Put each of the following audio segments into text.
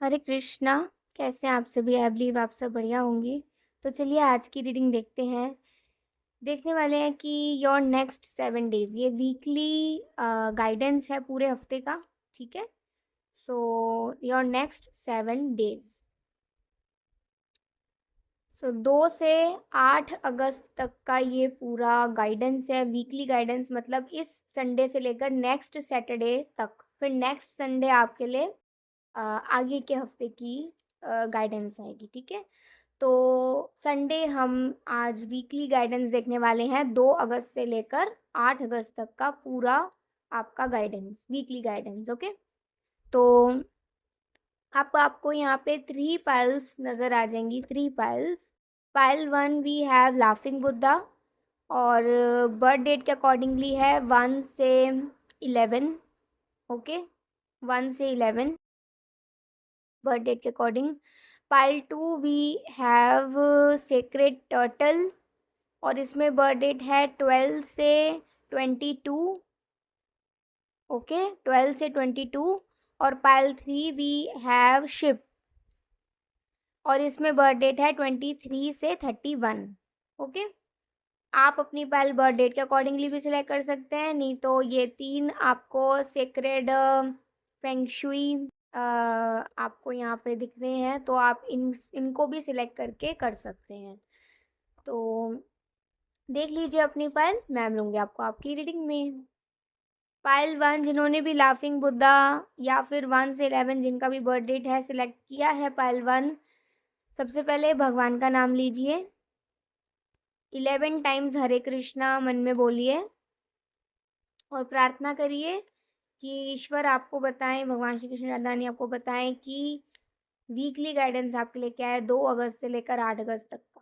हरे कृष्णा। कैसे हैं आप सभी? आई बिलीव आप सब बढ़िया होंगे। तो चलिए आज की रीडिंग देखते हैं। देखने वाले हैं कि योर नेक्स्ट 7 डेज, ये वीकली गाइडेंस है पूरे हफ्ते का। ठीक है, सो योर नेक्स्ट 7 डेज, सो 2 से 8 अगस्त तक का ये पूरा गाइडेंस है। वीकली गाइडेंस मतलब इस संडे से लेकर नेक्स्ट सैटरडे तक, फिर नेक्स्ट संडे आपके लिए आगे के हफ्ते की गाइडेंस आएगी। ठीक है, तो संडे हम आज वीकली गाइडेंस देखने वाले हैं। 2 अगस्त से लेकर 8 अगस्त तक का पूरा आपका गाइडेंस, वीकली गाइडेंस। ओके, तो आपको यहाँ पे 3 पाइल्स नज़र आ जाएंगी। 3 piles. Pile 1 we have laughing Buddha, और बर्थ डेट के अकॉर्डिंगली है 1 से 11। ओके, 1 से 11 बर्थ डेट के अकॉर्डिंग। Pile 2 we have sacred turtle, और इसमें बर्थ डेट है 12 से 22। ओके, 12 से 22। और पाइल 3 वी हैव शिप, और इसमें बर्थ डेट है 23 से 31। ओके, आप अपनी पाइल बर्थ डेट के अकॉर्डिंगली भी सिलेक्ट कर सकते हैं, नहीं तो ये 3 आपको सेक्रेड फेंगशुई आपको यहाँ पे दिख रहे हैं, तो आप इनको भी सिलेक्ट करके कर सकते हैं। तो देख लीजिए अपनी पाइल, मैम लूँगी आपको आपकी रीडिंग में। पाइल 1 जिन्होंने भी लाफिंग बुद्धा या फिर 1 से 11 जिनका भी बर्थ डेट है सिलेक्ट किया है पाइल 1, सबसे पहले भगवान का नाम लीजिए। 11 टाइम्स हरे कृष्णा मन में बोलिए और प्रार्थना करिए कि ईश्वर आपको बताएं, भगवान श्री कृष्ण राधा रानी आपको बताएं कि वीकली गाइडेंस आपके लिए क्या है 2 अगस्त से लेकर 8 अगस्त तक का।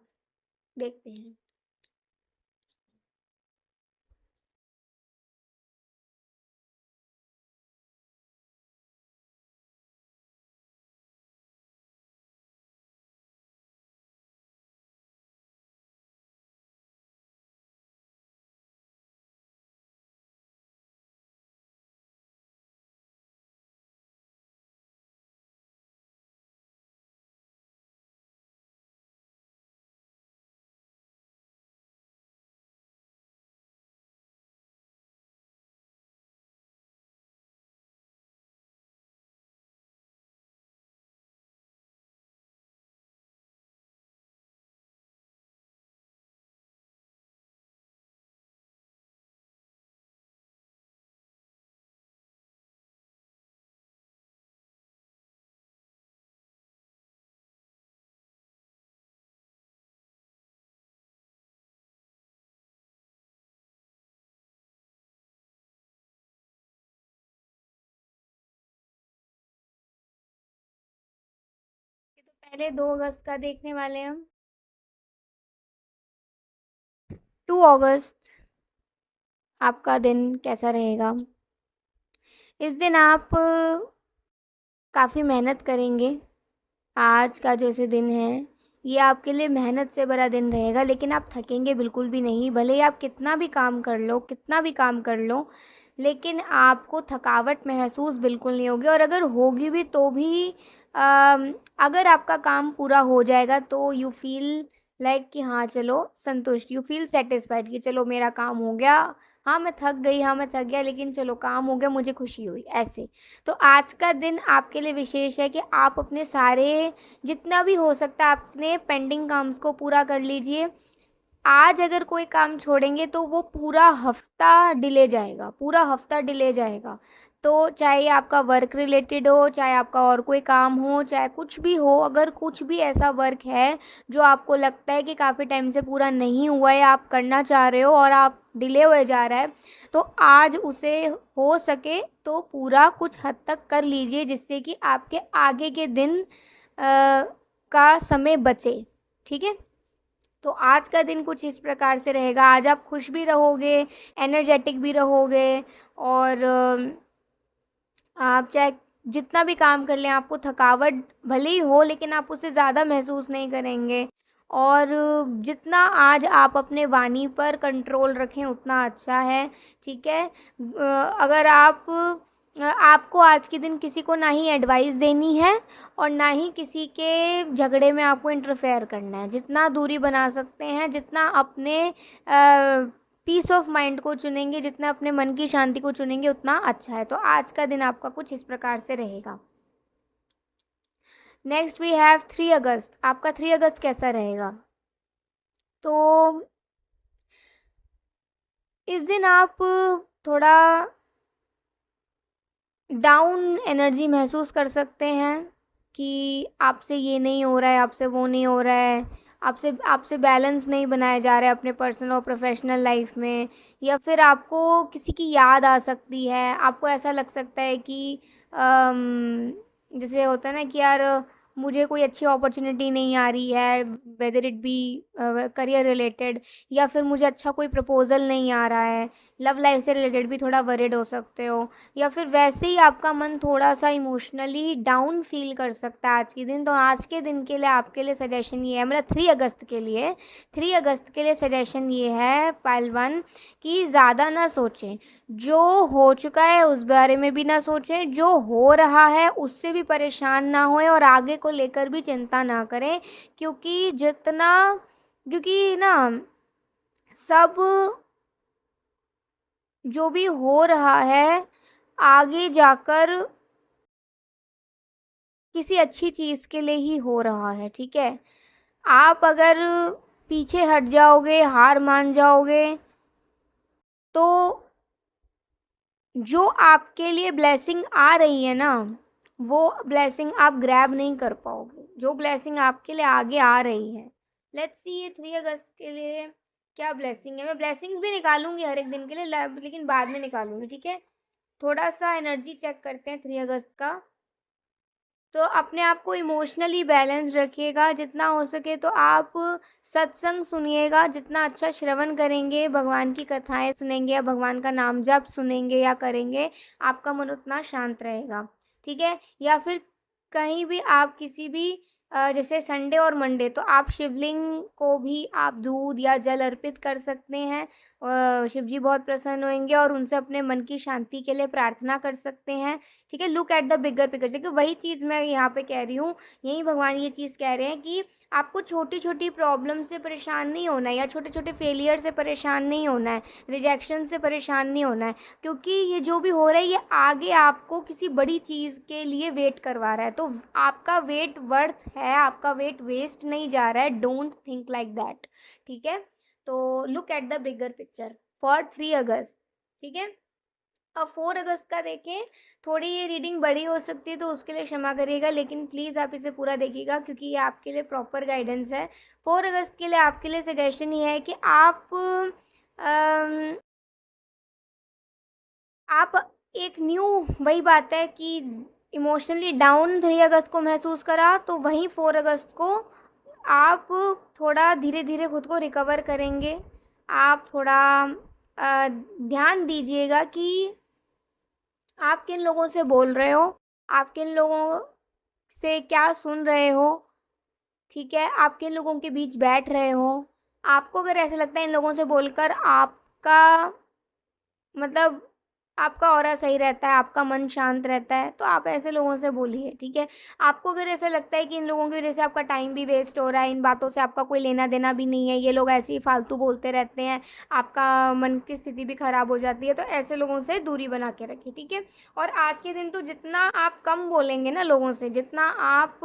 देखते हैं। तो पहले 2 अगस्त का देखने वाले हैं हम। 2 अगस्त आपका दिन कैसा रहेगा? इस दिन आप काफ़ी मेहनत करेंगे। आज का जैसे दिन है, ये आपके लिए मेहनत से भरा दिन रहेगा, लेकिन आप थकेंगे बिल्कुल भी नहीं। भले ही आप कितना भी काम कर लो, कितना भी काम कर लो, लेकिन आपको थकावट महसूस बिल्कुल नहीं होगी। और अगर होगी भी तो भी अगर आपका काम पूरा हो जाएगा तो यू फील लाइक कि हाँ चलो संतुष्ट, यू फील सेटिस्फाइड कि चलो मेरा काम हो गया। हाँ मैं थक गई, हाँ मैं थक गया, लेकिन चलो काम हो गया, मुझे खुशी हुई, ऐसे। तो आज का दिन आपके लिए विशेष है कि आप अपने सारे जितना भी हो सकता है अपने पेंडिंग काम्स को पूरा कर लीजिए। आज अगर कोई काम छोड़ेंगे तो वो पूरा हफ्ता डिले जाएगा, पूरा हफ्ता डिले जाएगा। तो चाहे आपका वर्क रिलेटेड हो, चाहे आपका और कोई काम हो, चाहे कुछ भी हो, अगर कुछ भी ऐसा वर्क है जो आपको लगता है कि काफ़ी टाइम से पूरा नहीं हुआ है, आप करना चाह रहे हो और आप डिले हुए जा रहा है, तो आज उसे हो सके तो पूरा कुछ हद तक कर लीजिए, जिससे कि आपके आगे के दिन का समय बचे। ठीक है, तो आज का दिन कुछ इस प्रकार से रहेगा। आज आप खुश भी रहोगे, एनर्जेटिक भी रहोगे, और आप चाहे जितना भी काम कर लें आपको थकावट भले ही हो, लेकिन आप उसे ज़्यादा महसूस नहीं करेंगे। और जितना आज आप अपने वाणी पर कंट्रोल रखें उतना अच्छा है। ठीक है, अगर आप आपको आज के दिन किसी को ना ही एडवाइस देनी है और ना ही किसी के झगड़े में आपको इंटरफेयर करना है। जितना दूरी बना सकते हैं, जितना अपने पीस ऑफ माइंड को चुनेंगे, जितना अपने मन की शांति को चुनेंगे, उतना अच्छा है। तो आज का दिन आपका कुछ इस प्रकार से रहेगा। नेक्स्ट वी हैव 3 अगस्त। आपका 3 अगस्त कैसा रहेगा? तो इस दिन आप थोड़ा डाउन एनर्जी महसूस कर सकते हैं कि आपसे ये नहीं हो रहा है, आपसे वो नहीं हो रहा है, आपसे आपसे बैलेंस नहीं बनाया जा रहा है अपने पर्सनल और प्रोफेशनल लाइफ में, या फिर आपको किसी की याद आ सकती है। आपको ऐसा लग सकता है कि जैसे होता है ना कि यार मुझे कोई अच्छी अपॉर्चुनिटी नहीं आ रही है, whether it be career related, या फिर मुझे अच्छा कोई प्रपोजल नहीं आ रहा है। लव लाइफ से रिलेटेड भी थोड़ा वरिड हो सकते हो, या फिर वैसे ही आपका मन थोड़ा सा इमोशनली डाउन फील कर सकता है आज के दिन। तो आज के दिन के लिए आपके लिए सजेशन ये है, मतलब 3 अगस्त के लिए सजेशन ये है पाइल 1 कि ज़्यादा ना सोचें। जो हो चुका है उस बारे में भी ना सोचें, जो हो रहा है उससे भी परेशान ना होएं और आगे को लेकर भी चिंता ना करें, क्योंकि ना सब जो भी हो रहा है आगे जाकर किसी अच्छी चीज़ के लिए ही हो रहा है, ठीक है? आप अगर पीछे हट जाओगे, हार मान जाओगे, तो जो आपके लिए ब्लेसिंग आ रही है ना, वो ब्लेसिंग आप ग्रैब नहीं कर पाओगे। जो ब्लेसिंग आपके लिए आगे आ रही है, लेट्स सी ये 3 अगस्त के लिए क्या ब्लेसिंग है। मैं ब्लेसिंग्स भी निकालूंगी हर एक दिन के लिए, लेकिन बाद में निकालूंगी, ठीक है? थोड़ा सा एनर्जी चेक करते हैं 3 अगस्त का। तो अपने आप को इमोशनली बैलेंस रखिएगा जितना हो सके। तो आप सत्संग सुनिएगा, जितना अच्छा श्रवण करेंगे, भगवान की कथाएं सुनेंगे या भगवान का नाम जप सुनेंगे या करेंगे, आपका मन उतना शांत रहेगा, ठीक है? या फिर कहीं भी आप किसी भी जैसे संडे और मंडे, तो आप शिवलिंग को भी आप दूध या जल अर्पित कर सकते हैं। शिव जी बहुत प्रसन्न होंगे और उनसे अपने मन की शांति के लिए प्रार्थना कर सकते हैं, ठीक है? Look at the bigger picture. देखिए वही चीज़ मैं यहाँ पे कह रही हूँ, यही भगवान ये चीज़ कह रहे हैं कि आपको छोटी छोटी प्रॉब्लम से परेशान नहीं होना है, या छोटे छोटे फेलियर से परेशान नहीं होना है, रिजेक्शन से परेशान नहीं होना है, क्योंकि ये जो भी हो रहा है ये आगे आपको किसी बड़ी चीज़ के लिए वेट करवा रहा है। तो आपका वेट वर्थ है, आपका वेट वेस्ट नहीं जा रहा है। डोंट थिंक लाइक दैट, ठीक है? तो look at the bigger picture for 3 अगस्त, ठीक है? अब 4 अगस्त का देखें, थोड़ी ये रीडिंग बड़ी हो सकती है तो उसके लिए क्षमा करिएगा, लेकिन प्लीज़ आप इसे पूरा देखिएगा क्योंकि ये आपके लिए प्रॉपर गाइडेंस है। 4 अगस्त के लिए आपके लिए सजेशन ये है कि आप एक न्यू, वही बात है कि इमोशनली डाउन 3 अगस्त को महसूस करा, तो वहीं 4 अगस्त को आप थोड़ा धीरे धीरे खुद को रिकवर करेंगे। आप थोड़ा ध्यान दीजिएगा कि आप किन लोगों से बोल रहे हो, आप किन लोगों से क्या सुन रहे हो, ठीक है? आप किन लोगों के बीच बैठ रहे हो। आपको अगर ऐसा लगता है इन लोगों से बोलकर आपका मतलब आपका ऑरा सही रहता है, आपका मन शांत रहता है, तो आप ऐसे लोगों से बोलिए, ठीक है? आपको अगर ऐसा लगता है कि इन लोगों की वजह से आपका टाइम भी वेस्ट हो रहा है, इन बातों से आपका कोई लेना देना भी नहीं है, ये लोग ऐसे ही फालतू बोलते रहते हैं, आपका मन की स्थिति भी खराब हो जाती है, तो ऐसे लोगों से दूरी बना के रखिए, ठीक है? और आज के दिन तो जितना आप कम बोलेंगे ना लोगों से, जितना आप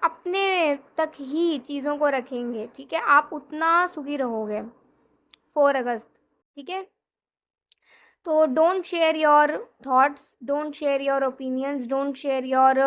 अपने तक ही चीज़ों को रखेंगे, ठीक है? आप उतना सुखी रहोगे। 4 अगस्त, ठीक है? तो don't share your thoughts, don't share your opinions, don't share your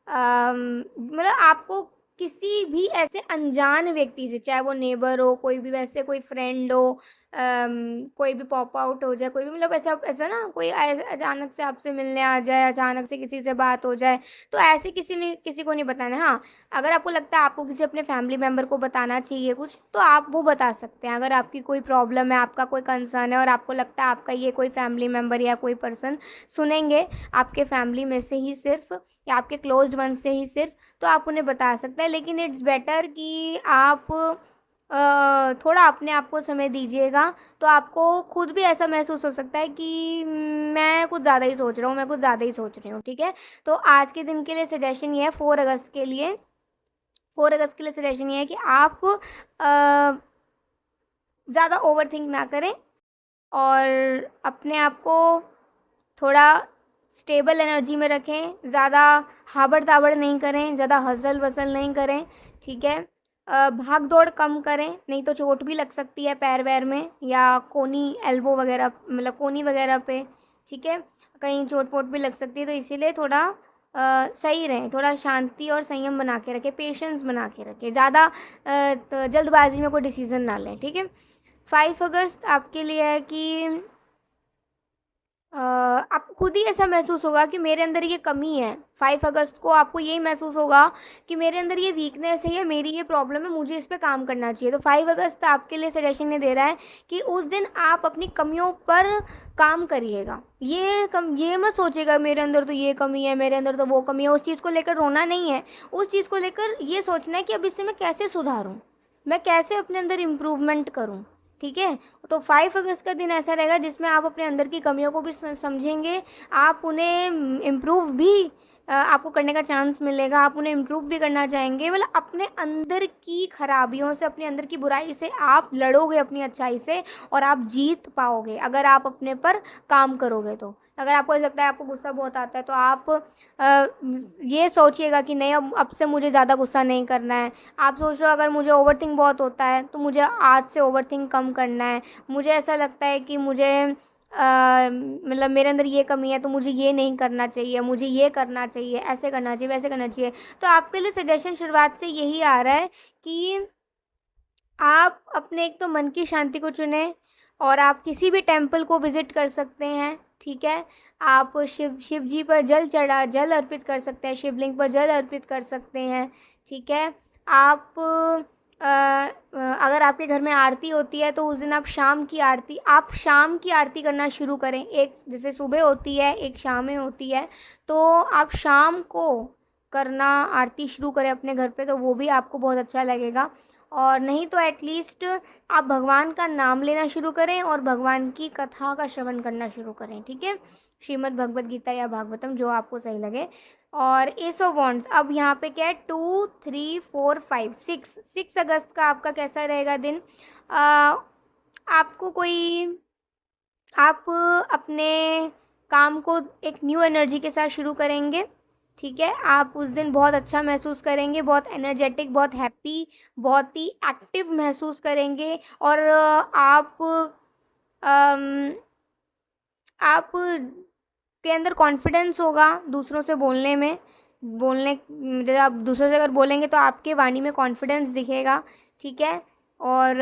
मतलब आपको किसी भी ऐसे अनजान व्यक्ति से, चाहे वो नेबर हो, कोई भी वैसे कोई फ्रेंड हो, कोई भी पॉप आउट हो जाए, कोई भी मतलब ऐसा ऐसा ना कोई अचानक से आपसे मिलने आ जाए, अचानक से किसी से बात हो जाए, तो ऐसे किसी को नहीं बताना। हाँ, अगर आपको लगता है आपको किसी अपने फैमिली मेम्बर को बताना चाहिए कुछ, तो आप वो बता सकते हैं। अगर आपकी कोई प्रॉब्लम है, आपका कोई कंसर्न है और आपको लगता है आपका ये कोई फैमिली मेम्बर या कोई पर्सन सुनेंगे आपके फैमिली में से ही सिर्फ, या आपके क्लोज्ड वन से ही सिर्फ, तो आप उन्हें बता सकते हैं। लेकिन इट्स बेटर कि आप थोड़ा अपने आप को समय दीजिएगा, तो आपको खुद भी ऐसा महसूस हो सकता है कि मैं कुछ ज़्यादा ही सोच रहा हूँ, मैं कुछ ज़्यादा ही सोच रही हूँ, ठीक है। तो आज के दिन के लिए सजेशन ये है, 4 अगस्त के लिए, 4 अगस्त के लिए सजेशन ये है कि आप ज़्यादा ओवरथिंक ना करें और अपने आप को थोड़ा स्टेबल एनर्जी में रखें, ज़्यादा हाबड़-ताबड़ नहीं करें, ज़्यादा हसल-बसल नहीं करें, ठीक है। भाग-दौड़ कम करें, नहीं तो चोट भी लग सकती है पैर-वैर में या कोनी एल्बो वगैरह, मतलब कोनी वगैरह पे, ठीक है। कहीं चोट-वोट भी लग सकती है, तो इसीलिए थोड़ा सही रहें, थोड़ा शांति और संयम बना के रखें, पेशेंस बना के रखें, ज़्यादा तो जल्दबाज़ी में कोई डिसीज़न ना लें, ठीक है। 5 अगस्त आपके लिए है कि आपको खुद ही ऐसा महसूस होगा कि मेरे अंदर ये कमी है। 5 अगस्त को आपको यही महसूस होगा कि मेरे अंदर ये वीकनेस है, ये मेरी ये प्रॉब्लम है, मुझे इस पे काम करना चाहिए। तो 5 अगस्त आपके लिए सजेशन ये दे रहा है कि उस दिन आप अपनी कमियों पर काम करिएगा। ये मत सोचिएगा मेरे अंदर तो ये कमी है, मेरे अंदर तो वो कमी है, उस चीज़ को लेकर रोना नहीं है। उस चीज़ को लेकर ये सोचना है कि अब इससे मैं कैसे सुधारूँ? मैं कैसे अपने अंदर इम्प्रूवमेंट करूँ? ठीक है। तो 5 अगस्त का दिन ऐसा रहेगा जिसमें आप अपने अंदर की कमियों को भी समझेंगे, आप उन्हें इम्प्रूव भी आपको करने का चांस मिलेगा, आप उन्हें इम्प्रूव भी करना चाहेंगे, मतलब अपने अंदर की खराबियों से, अपने अंदर की बुराई से आप लड़ोगे अपनी अच्छाई से और आप जीत पाओगे अगर आप अपने पर काम करोगे तो। अगर आपको ऐसा लगता है आपको गुस्सा बहुत आता है, तो आप ये सोचिएगा कि नहीं, अब से मुझे ज़्यादा गुस्सा नहीं करना है। आप सोच रहे हो अगर मुझे ओवरथिंक बहुत होता है तो मुझे आज से ओवरथिंक कम करना है। मुझे ऐसा लगता है कि मुझे मतलब मेरे अंदर ये कमी है तो मुझे ये नहीं करना चाहिए, मुझे ये करना चाहिए, ऐसे करना चाहिए, वैसे करना चाहिए। तो आपके लिए सजेशन शुरुआत से यही आ रहा है कि आप अपने एक तो मन की शांति को चुनें और आप किसी भी टेम्पल को विज़िट कर सकते हैं, ठीक है। आप शिव जी पर जल अर्पित कर सकते हैं, शिवलिंग पर जल अर्पित कर सकते हैं, ठीक है। आप अगर आपके घर में आरती होती है तो उस दिन आप शाम की आरती करना शुरू करें। एक जैसे सुबह होती है, एक शाम में होती है, तो आप शाम को करना आरती शुरू करें अपने घर पे, तो वो भी आपको बहुत अच्छा लगेगा। और नहीं तो एटलीस्ट आप भगवान का नाम लेना शुरू करें और भगवान की कथा का श्रवण करना शुरू करें, ठीक है। श्रीमद् भगवद गीता या भागवतम, जो आपको सही लगे। और एस ऑफ वॉन्ड्स, अब यहाँ पे क्या है, 2 3 4 5 6 अगस्त का आपका कैसा रहेगा दिन। आपको कोई आप अपने काम को एक न्यू एनर्जी के साथ शुरू करेंगे, ठीक है। आप उस दिन बहुत अच्छा महसूस करेंगे, बहुत एनर्जेटिक, बहुत हैप्पी, बहुत ही एक्टिव महसूस करेंगे। और अम, आप के अंदर कॉन्फिडेंस होगा दूसरों से बोलने में। जब आप दूसरों से अगर बोलेंगे तो आपके वाणी में कॉन्फिडेंस दिखेगा, ठीक है। और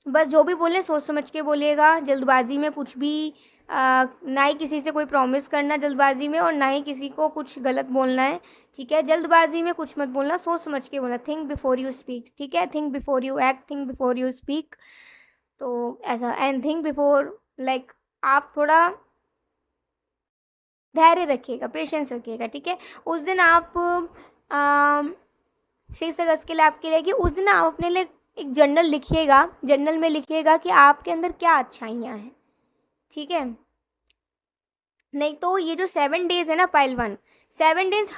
बस जो भी बोलें सोच समझ के बोलिएगा, जल्दबाजी में कुछ भी ना ही किसी से कोई प्रॉमिस करना जल्दबाजी में, और ना ही किसी को कुछ गलत बोलना है, ठीक है। जल्दबाजी में कुछ मत बोलना, सोच समझ के बोलना, थिंक बिफोर यू स्पीक, ठीक है। Think before you act, think before you speak, तो ऐसा, एंड थिंक बिफोर, लाइक आप थोड़ा धैर्य रखिएगा, पेशेंस रखिएगा, ठीक है। उस दिन आप 6 अगस्त के लिए आपके लिए कि उस दिन आप अपने लिए एक जर्नल लिखिएगा, जर्नल में लिखिएगा कि आपके अंदर क्या अच्छाइयाँ हैं, ठीक है। नहीं तो ये जो 7 डेज है ना पाइल 1, 7 डेज,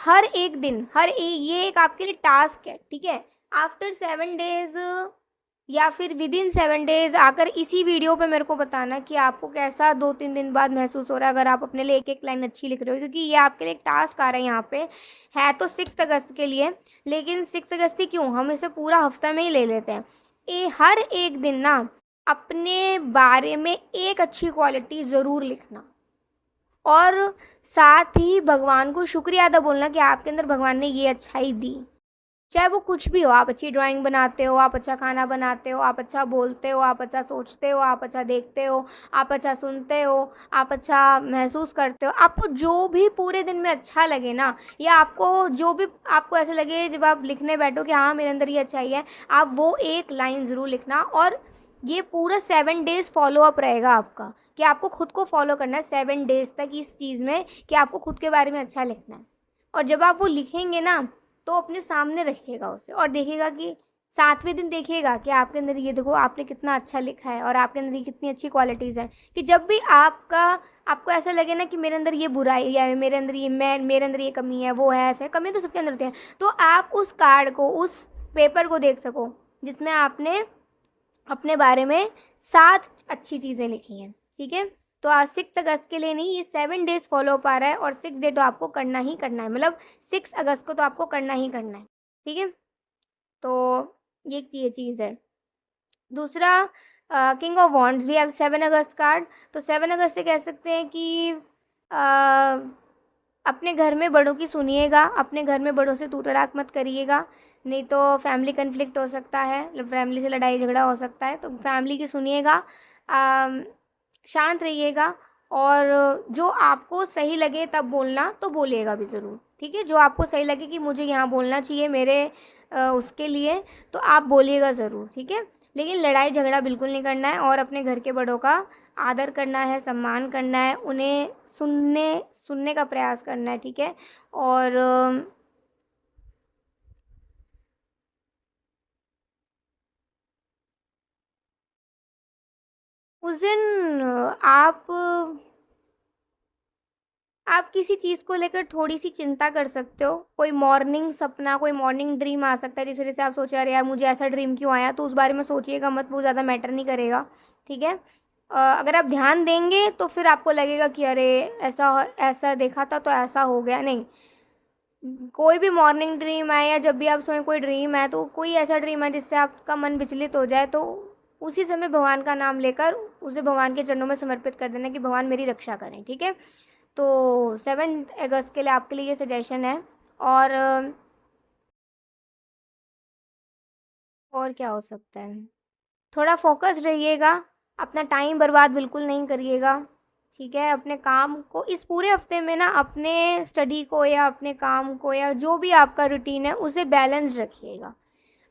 ये एक आपके लिए टास्क है, ठीक है। आफ्टर 7 डेज या फिर विद इन 7 डेज आकर इसी वीडियो पे मेरे को बताना कि आपको कैसा 2-3 दिन बाद महसूस हो रहा है, अगर आप अपने लिए एक एक लाइन अच्छी लिख रहे हो, क्योंकि ये आपके लिए एक टास्क आ रहा है यहाँ पे। है तो 6 अगस्त के लिए, लेकिन 6 अगस्त ही क्यों, हम इसे पूरा हफ्ता में ही ले लेते हैं। हर एक दिन ना अपने बारे में एक अच्छी क्वालिटी ज़रूर लिखना, और साथ ही भगवान को शुक्रिया अदा बोलना कि आपके अंदर भगवान ने ये अच्छाई दी। चाहे वो कुछ भी हो, आप अच्छी ड्राइंग बनाते हो, आप अच्छा खाना बनाते हो, आप अच्छा बोलते हो, आप अच्छा सोचते हो, आप अच्छा देखते हो, आप अच्छा सुनते हो, आप अच्छा महसूस करते हो, आपको जो भी पूरे दिन में अच्छा लगे ना, या आपको जो भी आपको ऐसा लगे जब आप लिखने बैठो कि हाँ मेरे अंदर ये अच्छाई है, आप वो एक लाइन ज़रूर लिखना। और ये पूरा 7 डेज फॉलो अप रहेगा आपका, कि आपको खुद को फॉलो करना है 7 डेज तक इस चीज़ में, कि आपको खुद के बारे में अच्छा लिखना है। और जब आप वो लिखेंगे ना, तो अपने सामने रखिएगा उसे और देखिएगा कि 7वें दिन देखिएगा कि आपके अंदर ये देखो आपने कितना अच्छा लिखा है और आपके अंदर ये कितनी अच्छी क्वालिटीज़ हैं कि जब भी आपको ऐसा लगे ना कि मेरे अंदर ये बुराई है, मेरे अंदर ये कमी है, वो है, ऐसा है, कमी तो सबके अंदर होती है, तो आप उस कार्ड को, उस पेपर को देख सको जिसमें आपने अपने बारे में 7 अच्छी चीज़ें लिखी हैं, ठीक है। तो आज 6 अगस्त के लिए नहीं, ये 7 डेज फॉलो हो पा रहा है और 6 डे तो आपको करना ही करना है, मतलब 6 अगस्त को तो आपको करना ही करना है, ठीक है। तो ये चीज़ है। दूसरा, किंग ऑफ वॉन्ड्स भी है 7 अगस्त कार्ड। तो 7 अगस्त से कह सकते हैं कि अपने घर में बड़ों की सुनिएगा, अपने घर में बड़ों से तू तड़ाक मत करिएगा, नहीं तो फैमिली कन्फ्लिक्ट हो सकता है, फैमिली से लड़ाई झगड़ा हो सकता है, तो फैमिली की सुनिएगा, शांत रहिएगा और जो आपको सही लगे तब बोलना तो बोलिएगा भी ज़रूर, ठीक है। जो आपको सही लगे कि मुझे यहाँ बोलना चाहिए मेरे उसके लिए, तो आप बोलिएगा ज़रूर, ठीक है। लेकिन लड़ाई झगड़ा बिल्कुल नहीं करना है और अपने घर के बड़ों का आदर करना है, सम्मान करना है, उन्हें सुनने सुनने का प्रयास करना है, ठीक है। और उस दिन आप किसी चीज़ को लेकर थोड़ी-सी चिंता कर सकते हो। कोई मॉर्निंग सपना, कोई मॉर्निंग ड्रीम आ सकता है, जिस वजह से आप सोचे अरे यार मुझे ऐसा ड्रीम क्यों आया? तो उस बारे में सोचिएगा मत, वो ज़्यादा मैटर नहीं करेगा, ठीक है। अगर आप ध्यान देंगे तो फिर आपको लगेगा कि अरे ऐसा ऐसा देखा था तो ऐसा हो गया, नहीं। कोई भी मॉर्निंग ड्रीम आए या जब भी आप सोएं कोई ड्रीम आए, तो कोई ऐसा ड्रीम है जिससे आपका मन विचलित हो जाए, तो उसी समय भगवान का नाम लेकर उसे भगवान के चरणों में समर्पित कर देना कि भगवान मेरी रक्षा करें, ठीक है। तो 7 अगस्त के लिए आपके लिए ये सजेशन है। और और क्या हो सकता है, थोड़ा फोकस रहिएगा, अपना टाइम बर्बाद बिल्कुल नहीं करिएगा, ठीक है। अपने काम को इस पूरे हफ्ते में ना, अपने स्टडी को या अपने काम को या जो भी आपका रूटीन है उसे बैलेंस्ड रखिएगा।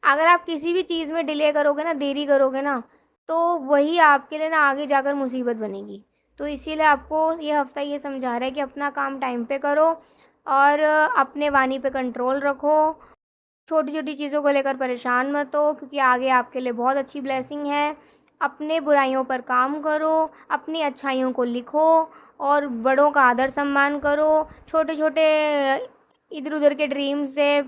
अगर आप किसी भी चीज़ में डिले करोगे ना, देरी करोगे ना, तो वही आपके लिए ना आगे जाकर मुसीबत बनेगी। तो इसीलिए आपको ये हफ्ता ये समझा रहा है कि अपना काम टाइम पे करो और अपने वाणी पे कंट्रोल रखो। छोटी छोटी चीज़ों को लेकर परेशान मत हो, क्योंकि आगे आपके लिए बहुत अच्छी ब्लेसिंग है। अपने बुराइयों पर काम करो, अपनी अच्छाइयों को लिखो और बड़ों का आदर सम्मान करो। छोटे छोटे इधर उधर के ड्रीम से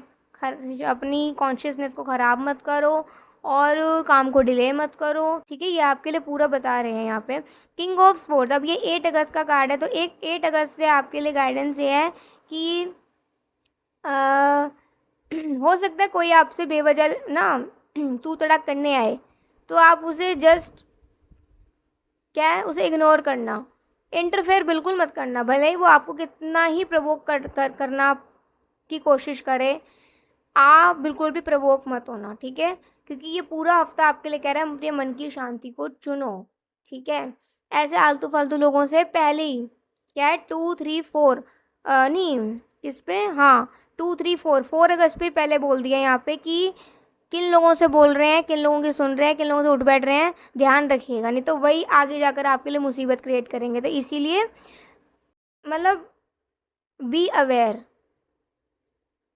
अपनी कॉन्शियसनेस को ख़राब मत करो और काम को डिले मत करो, ठीक है। ये आपके लिए पूरा बता रहे हैं यहाँ पे। किंग ऑफ स्पोर्ट्स, अब ये 8 अगस्त का कार्ड है, तो 8 अगस्त से आपके लिए गाइडेंस ये है कि आ, हो सकता है कोई आपसे बेवजह ना तू तड़ाक करने आए, तो आप उसे जस्ट क्या है, उसे इग्नोर करना, इंटरफेयर बिल्कुल मत करना, भले ही वो आपको कितना ही प्रवोक करना की कोशिश करे, आप बिल्कुल भी प्रवोक मत होना, ठीक है। क्योंकि ये पूरा हफ्ता आपके लिए कह रहा है अपने मन की शांति को चुनो, ठीक है। ऐसे आलतू फालतू लोगों से पहले ही क्या है 2 3 4 नहीं इस पे, हाँ 2 3 4 4 अगस्त पे पहले बोल दिया यहाँ पे कि किन लोगों से बोल रहे हैं, किन लोगों की सुन रहे हैं, किन लोगों से उठ बैठ रहे हैं, ध्यान रखिएगा, नहीं तो वही आगे जाकर आपके लिए मुसीबत क्रिएट करेंगे। तो इसीलिए मतलब बी अवेयर,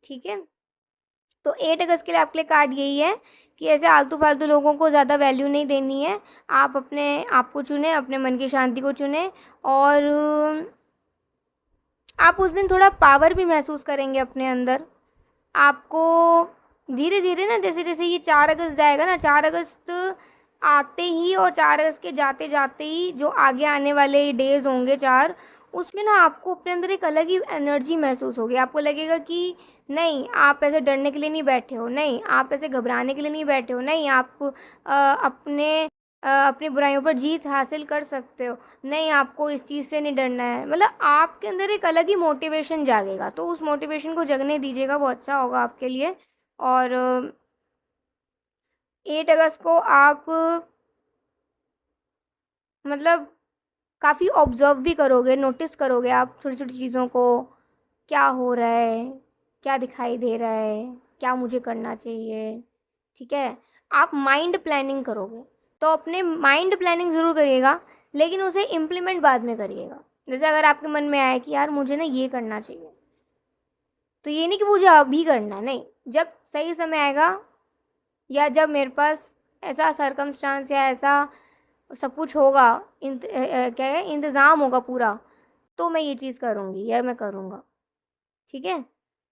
ठीक है। तो 8 अगस्त के लिए आपके लिए कार्ड यही है कि ऐसे आलतू फालतू लोगों को ज़्यादा वैल्यू नहीं देनी है। आप अपने आप को चुने, अपने मन की शांति को चुने और आप उस दिन थोड़ा पावर भी महसूस करेंगे अपने अंदर। आपको धीरे धीरे ना, जैसे जैसे ये 4 अगस्त जाएगा ना, 4 अगस्त आते ही और 4 अगस्त के जाते जाते ही जो आगे आने वाले डेज होंगे 4, उसमें ना आपको अपने अंदर एक अलग ही एनर्जी महसूस होगी। आपको लगेगा कि नहीं, आप ऐसे डरने के लिए नहीं बैठे हो, नहीं आप ऐसे घबराने के लिए नहीं बैठे हो, नहीं आप अपनी बुराइयों पर जीत हासिल कर सकते हो, नहीं आपको इस चीज़ से नहीं डरना है। मतलब आपके अंदर एक अलग ही मोटिवेशन जागेगा, तो उस मोटिवेशन को जगने दीजिएगा, वो अच्छा होगा आपके लिए। और 8 अगस्त को आप मतलब काफ़ी ऑब्ज़र्व भी करोगे, नोटिस करोगे आप छोटी-छोटी चीज़ों को, क्या हो रहा है, क्या दिखाई दे रहा है, क्या मुझे करना चाहिए, ठीक है? आप माइंड प्लानिंग करोगे, तो अपने माइंड प्लानिंग ज़रूर करिएगा, लेकिन उसे इम्प्लीमेंट बाद में करिएगा। जैसे अगर आपके मन में आए कि यार मुझे ना ये करना चाहिए, तो ये नहीं कि मुझे अभी करना है, नहीं, जब सही समय आएगा या जब मेरे पास ऐसा सर्कमस्टांस या ऐसा सब कुछ होगा, क्या है, इंतज़ाम होगा पूरा, तो मैं ये चीज़ करूँगी या मैं करूँगा। ठीक है?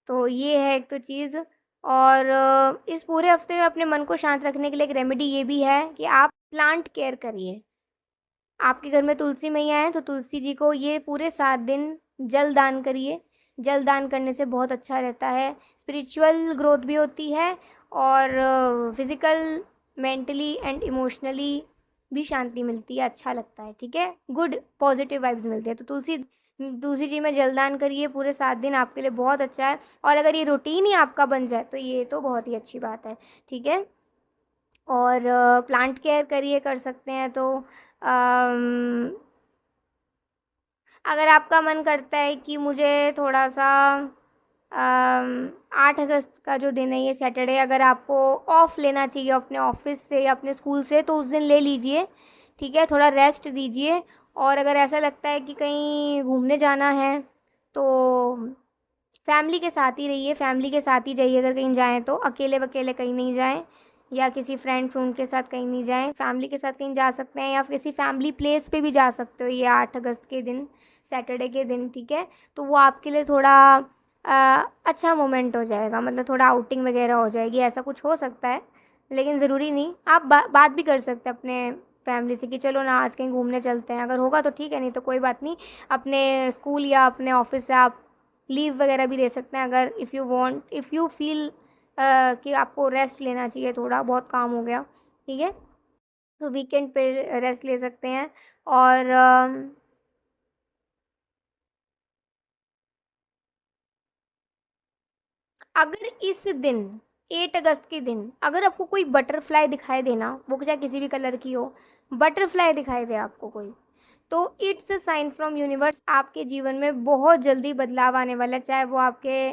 तो ये है एक तो चीज़। और इस पूरे हफ़्ते में अपने मन को शांत रखने के लिए एक रेमेडी ये भी है कि आप प्लांट केयर करिए। आपके घर में तुलसी मैया हैं, तो तुलसी जी को ये पूरे 7 दिन जल दान करिए। जल दान करने से बहुत अच्छा रहता है, स्पिरिचुअल ग्रोथ भी होती है और फिज़िकल, मेंटली एंड इमोशनली भी शांति मिलती है, अच्छा लगता है, ठीक है? गुड पॉज़िटिव वाइब्स मिलती है। तो तुलसी जी में जलदान करिए पूरे 7 दिन, आपके लिए बहुत अच्छा है। और अगर ये रूटीन ही आपका बन जाए, तो ये तो बहुत ही अच्छी बात है, ठीक है? और प्लांट केयर करिए, कर सकते हैं तो अगर आपका मन करता है कि मुझे थोड़ा-सा 8 अगस्त का जो दिन है, ये सैटरडे, अगर आपको ऑफ लेना चाहिए अपने ऑफ़िस से या अपने स्कूल से, तो उस दिन ले लीजिए, ठीक है? थोड़ा रेस्ट दीजिए। और अगर ऐसा लगता है कि कहीं घूमने जाना है, तो फैमिली के साथ ही रहिए, फैमिली के साथ ही जाइए, अगर कहीं जाएँ तो। अकेले-वकेले कहीं नहीं जाएँ या किसी फ्रेंड के साथ कहीं नहीं जाएँ। फैमिली के साथ कहीं जा सकते हैं या किसी फैमिली प्लेस पे भी जा सकते हो ये 8 अगस्त के दिन, सैटरडे के दिन, ठीक है? तो वो आपके लिए थोड़ा अच्छा मोमेंट हो जाएगा, मतलब थोड़ा आउटिंग वगैरह हो जाएगी, ऐसा कुछ हो सकता है। लेकिन ज़रूरी नहीं, आप बात भी कर सकते हैं अपने फैमिली से कि चलो ना आज कहीं घूमने चलते हैं। अगर होगा तो ठीक है, नहीं तो कोई बात नहीं। अपने स्कूल या अपने ऑफ़िस से आप लीव वगैरह भी ले सकते हैं, अगर इफ़ यू फील कि आपको रेस्ट लेना चाहिए, थोड़ा बहुत काम हो गया, ठीक है? तो वीकेंड पे रेस्ट ले सकते हैं। और अगर इस दिन 8 अगस्त के दिन अगर आपको कोई बटरफ्लाई दिखाई देना, वो चाहे किसी भी कलर की हो, बटरफ्लाई दिखाई दे आपको कोई, तो it's a sign from universe, आपके जीवन में बहुत जल्दी बदलाव आने वाला है। चाहे वो आपके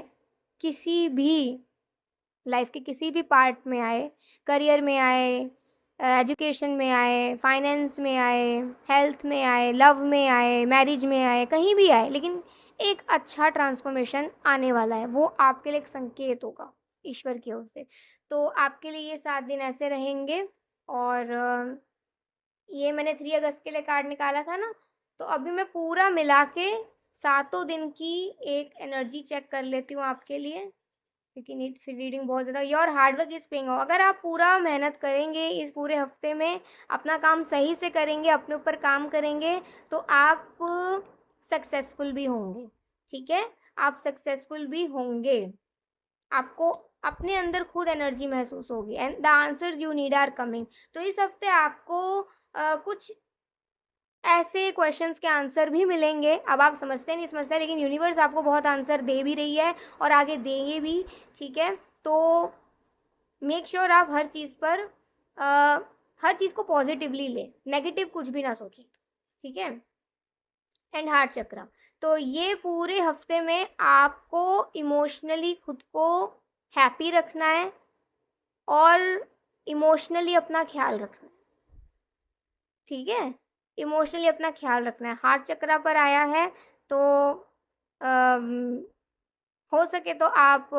किसी भी लाइफ के किसी भी पार्ट में आए, करियर में आए, एजुकेशन में आए, फाइनेंस में आए, हेल्थ में आए, लव में आए, मैरिज में आए, कहीं भी आए, लेकिन एक अच्छा ट्रांसफॉर्मेशन आने वाला है, वो आपके लिए एक संकेत होगा ईश्वर की ओर से। तो आपके लिए ये 7 दिन ऐसे रहेंगे। और ये मैंने 3 अगस्त के लिए कार्ड निकाला था ना, तो अभी मैं पूरा मिला के सातों दिन की एक एनर्जी चेक कर लेती हूँ आपके लिए, क्योंकि नीड फिर रीडिंग बहुत ज़्यादा। Your hard work is paying off, अगर आप पूरा मेहनत करेंगे इस पूरे हफ्ते में, अपना काम सही से करेंगे, अपने ऊपर काम करेंगे, तो आप सक्सेसफुल भी होंगे, ठीक है? आप सक्सेसफुल भी होंगे। आपको अपने अंदर खुद एनर्जी महसूस होगी and the answers you need are coming. तो इस हफ्ते आपको कुछ ऐसे क्वेश्चंस के आंसर भी मिलेंगे, अब आप समझते नहीं समझते, लेकिन यूनिवर्स आपको बहुत आंसर दे भी रही है और आगे देंगे भी, ठीक है? तो मेक श्योर आप हर चीज़ पर हर चीज़ को पॉजिटिवली लें, नेगेटिव कुछ भी ना सोचें, ठीक है? एंड हार्ट चक्रा, तो ये पूरे हफ्ते में आपको इमोशनली खुद को हैप्पी रखना है और इमोशनली अपना ख्याल रखना है, ठीक है? इमोशनली अपना ख्याल रखना है। हार्ट चक्रा पर आया है, तो अम, हो सके तो आप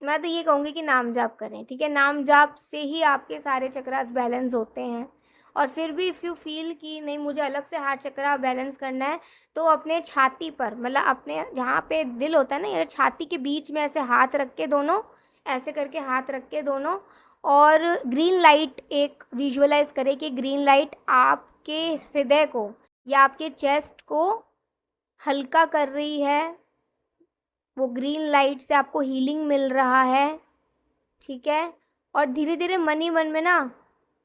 मैं तो ये कहूँगी कि नाम जाप करें, ठीक है? नाम जाप से ही आपके सारे चक्रास बैलेंस होते हैं। और फिर भी इफ़ यू फ़ील कि नहीं मुझे अलग से हार्ट चक्रा बैलेंस करना है, तो अपने छाती पर, मतलब अपने जहाँ पे दिल होता है ना, ये छाती के बीच में ऐसे हाथ रख के दोनों, ऐसे करके हाथ रख के दोनों, और ग्रीन लाइट एक विजुअलाइज़ करें कि ग्रीन लाइट आपके हृदय को या आपके चेस्ट को हल्का कर रही है। वो ग्रीन लाइट से आपको हीलिंग मिल रहा है, ठीक है? और धीरे-धीरे मन ही मन में ना,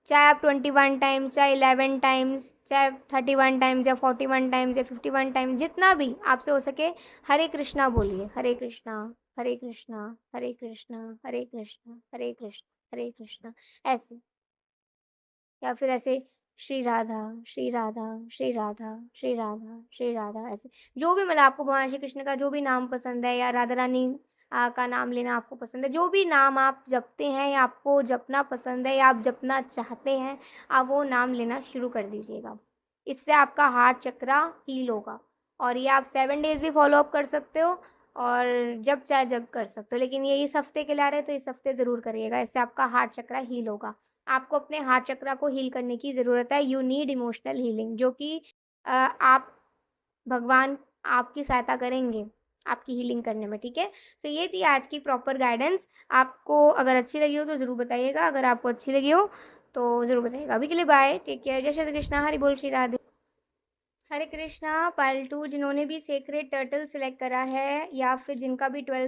चाहे आप 21 टाइम्स, चाहे 11 टाइम्स, चाहे 31 टाइम्स या 41 टाइम्स या 51 टाइम्स, जितना भी आपसे हो सके, हरे कृष्णा बोलिए। हरे कृष्णा, हरे कृष्णा, हरे कृष्णा, हरे कृष्णा, हरे कृष्णा, हरे कृष्णा, ऐसे। या फिर ऐसे श्री राधा, श्री राधा, श्री राधा, श्री राधा, श्री राधा, ऐसे। जो भी, मतलब आपको भगवान श्री कृष्ण का जो भी नाम पसंद है, या राधा रानी का नाम लेना आपको पसंद है, जो भी नाम आप जपते हैं या आपको जपना पसंद है या आप जपना चाहते हैं, आप वो नाम लेना शुरू कर दीजिएगा। इससे आपका हार्ट चक्रा हील होगा। और ये आप 7 डेज़ भी फॉलो अप कर सकते हो। और जब चाहे जब कर सकते हो, लेकिन ये इस हफ्ते के लिए आ रहे हैं तो इस हफ्ते ज़रूर करिएगा, इससे आपका हार्ट चक्रा हील होगा। आपको अपने हार्ट चक्रा को हील करने की ज़रूरत है, यू नीड इमोशनल हीलिंग, जो कि आप भगवान आपकी सहायता करेंगे आपकी हीलिंग करने में, ठीक है। तो ये थी आज की प्रॉपर गाइडेंस। आपको अगर अच्छी लगी हो तो ज़रूर बताइएगा, अगर आपको अच्छी लगी हो तो ज़रूर बताइएगा। अभी के लिए बाय, टेक केयर, जय श्री कृष्णा, हरि बोल, श्री राधे। हरे कृष्णा। पायल 2 जिन्होंने भी सेक्रेड टर्टल सिलेक्ट करा है, या फिर जिनका भी 12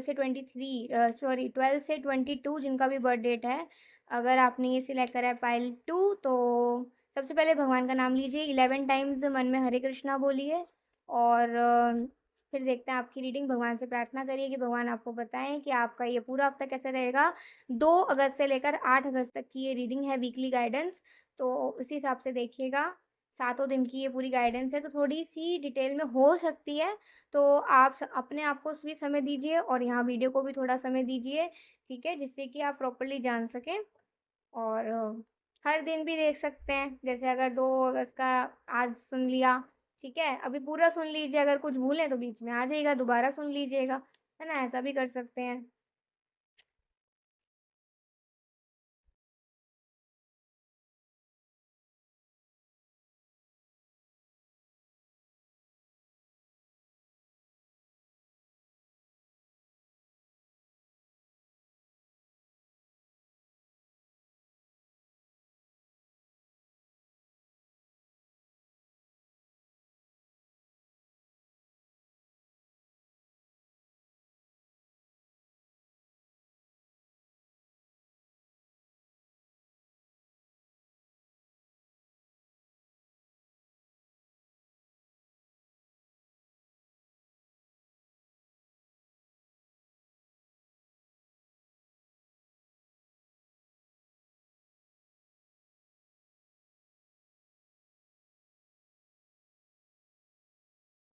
से 22 जिनका भी बर्थ डेट है, अगर आपने ये सिलेक्ट करा है पायल 2, तो सबसे पहले भगवान का नाम लीजिए, 11 टाइम्स मन में हरे कृष्णा बोलिए, और फिर देखते हैं आपकी रीडिंग। भगवान से प्रार्थना करिए कि भगवान आपको बताएं कि आपका ये पूरा हफ्ता कैसे रहेगा। 2 अगस्त से लेकर 8 अगस्त तक की ये रीडिंग है, वीकली गाइडेंस, तो उसी हिसाब से देखिएगा। 7 दिन की ये पूरी गाइडेंस है, तो थोड़ी सी डिटेल में हो सकती है, तो आप अपने आप को भी समय दीजिए और यहाँ वीडियो को भी थोड़ा समय दीजिए, ठीक है, जिससे कि आप प्रॉपरली जान सकें। और हर दिन भी देख सकते हैं, जैसे अगर 2 अगस्त का आज सुन लिया, ठीक है, अभी पूरा सुन लीजिए, अगर कुछ भूलें तो बीच में आ जाइएगा, दोबारा सुन लीजिएगा, है ना, ऐसा भी कर सकते हैं।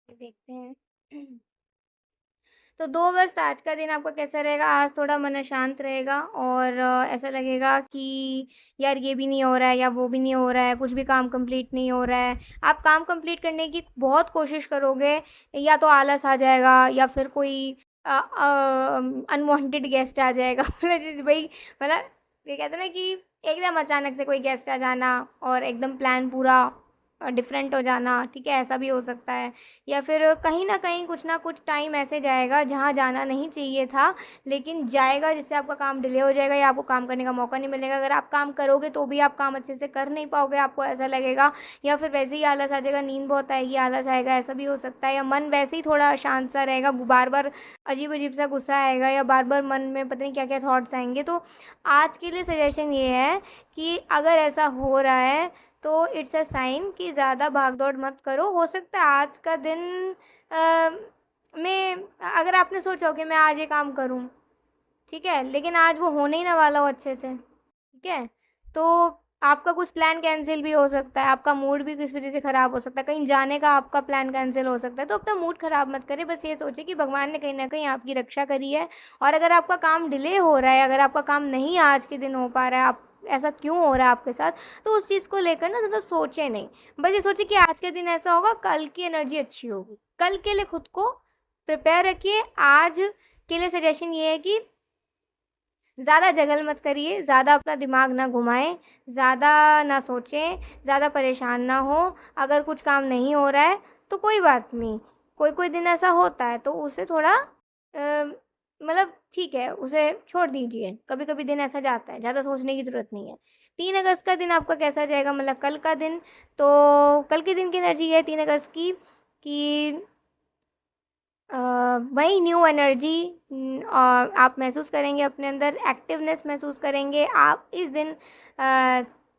देखते हैं। तो 2 अगस्त आज का दिन आपका कैसा रहेगा? आज थोड़ा मन अशांत रहेगा, और ऐसा लगेगा कि यार ये भी नहीं हो रहा है या वो भी नहीं हो रहा है, कुछ भी काम कंप्लीट नहीं हो रहा है। आप काम कंप्लीट करने की बहुत कोशिश करोगे, या तो आलस आ जाएगा या फिर कोई अनवांटेड गेस्ट आ जाएगा मतलब भाई, मतलब ये कहते हैं ना कि एकदम अचानक से कोई गेस्ट आ जाना और एकदम प्लान पूरा डिफरेंट हो जाना, ठीक है, ऐसा भी हो सकता है। या फिर कहीं न कहीं कुछ ना कुछ टाइम ऐसे जाएगा जहाँ जाना नहीं चाहिए था, लेकिन जाएगा, जिससे आपका काम डिले हो जाएगा या आपको काम करने का मौका नहीं मिलेगा। अगर आप काम करोगे तो भी आप काम अच्छे से कर नहीं पाओगे, आपको ऐसा लगेगा, या फिर वैसे ही आलस आ जाएगा, नींद बहुत आएगी, आलस आएगा, ऐसा भी हो सकता है। या मन वैसे ही थोड़ा अशांत सा रहेगा, बार-बार अजीब-अजीब सा गुस्सा आएगा, या बार-बार मन में पता नहीं क्या-क्या थॉट्स आएँगे। तो आज के लिए सजेशन ये है कि अगर ऐसा हो रहा है तो इट्स अ साइन कि ज़्यादा भाग-दौड़ मत करो। हो सकता है आज का दिन अ, में अगर आपने सोचा हो कि मैं आज ये काम करूँ, ठीक है, लेकिन आज वो होने ही ना वाला हो अच्छे से, ठीक है, तो आपका कुछ प्लान कैंसिल भी हो सकता है, आपका मूड भी किस वजह से ख़राब हो सकता है, कहीं जाने का आपका प्लान कैंसिल हो सकता है। तो अपना मूड ख़राब मत करें, बस ये सोचिए कि भगवान ने कहीं न कहीं आपकी रक्षा करी है। और अगर आपका काम डिले हो रहा है, अगर आपका काम नहीं आज के दिन हो पा रहा है, आप ऐसा क्यों हो रहा है आपके साथ, तो उस चीज़ को लेकर ना ज़्यादा सोचें नहीं। बस ये सोचिए कि आज के दिन ऐसा होगा, कल की एनर्जी अच्छी होगी। कल के लिए खुद को प्रिपेयर रखिए। आज के लिए सजेशन ये है कि ज़्यादा जगल मत करिए, ज़्यादा अपना दिमाग ना घुमाएँ, ज़्यादा ना सोचें, ज़्यादा परेशान ना हों। अगर कुछ काम नहीं हो रहा है तो कोई बात नहीं, कोई-कोई दिन ऐसा होता है तो उसे थोड़ा मतलब ठीक है, उसे छोड़ दीजिए। कभी-कभी दिन ऐसा जाता है, ज़्यादा सोचने की ज़रूरत नहीं है। 3 अगस्त का दिन आपका कैसा जाएगा, मतलब कल का दिन, तो कल के दिन की एनर्जी ये है 3 अगस्त की कि अ, वही न्यू एनर्जी आप महसूस करेंगे, अपने अंदर एक्टिवनेस महसूस करेंगे। आप इस दिन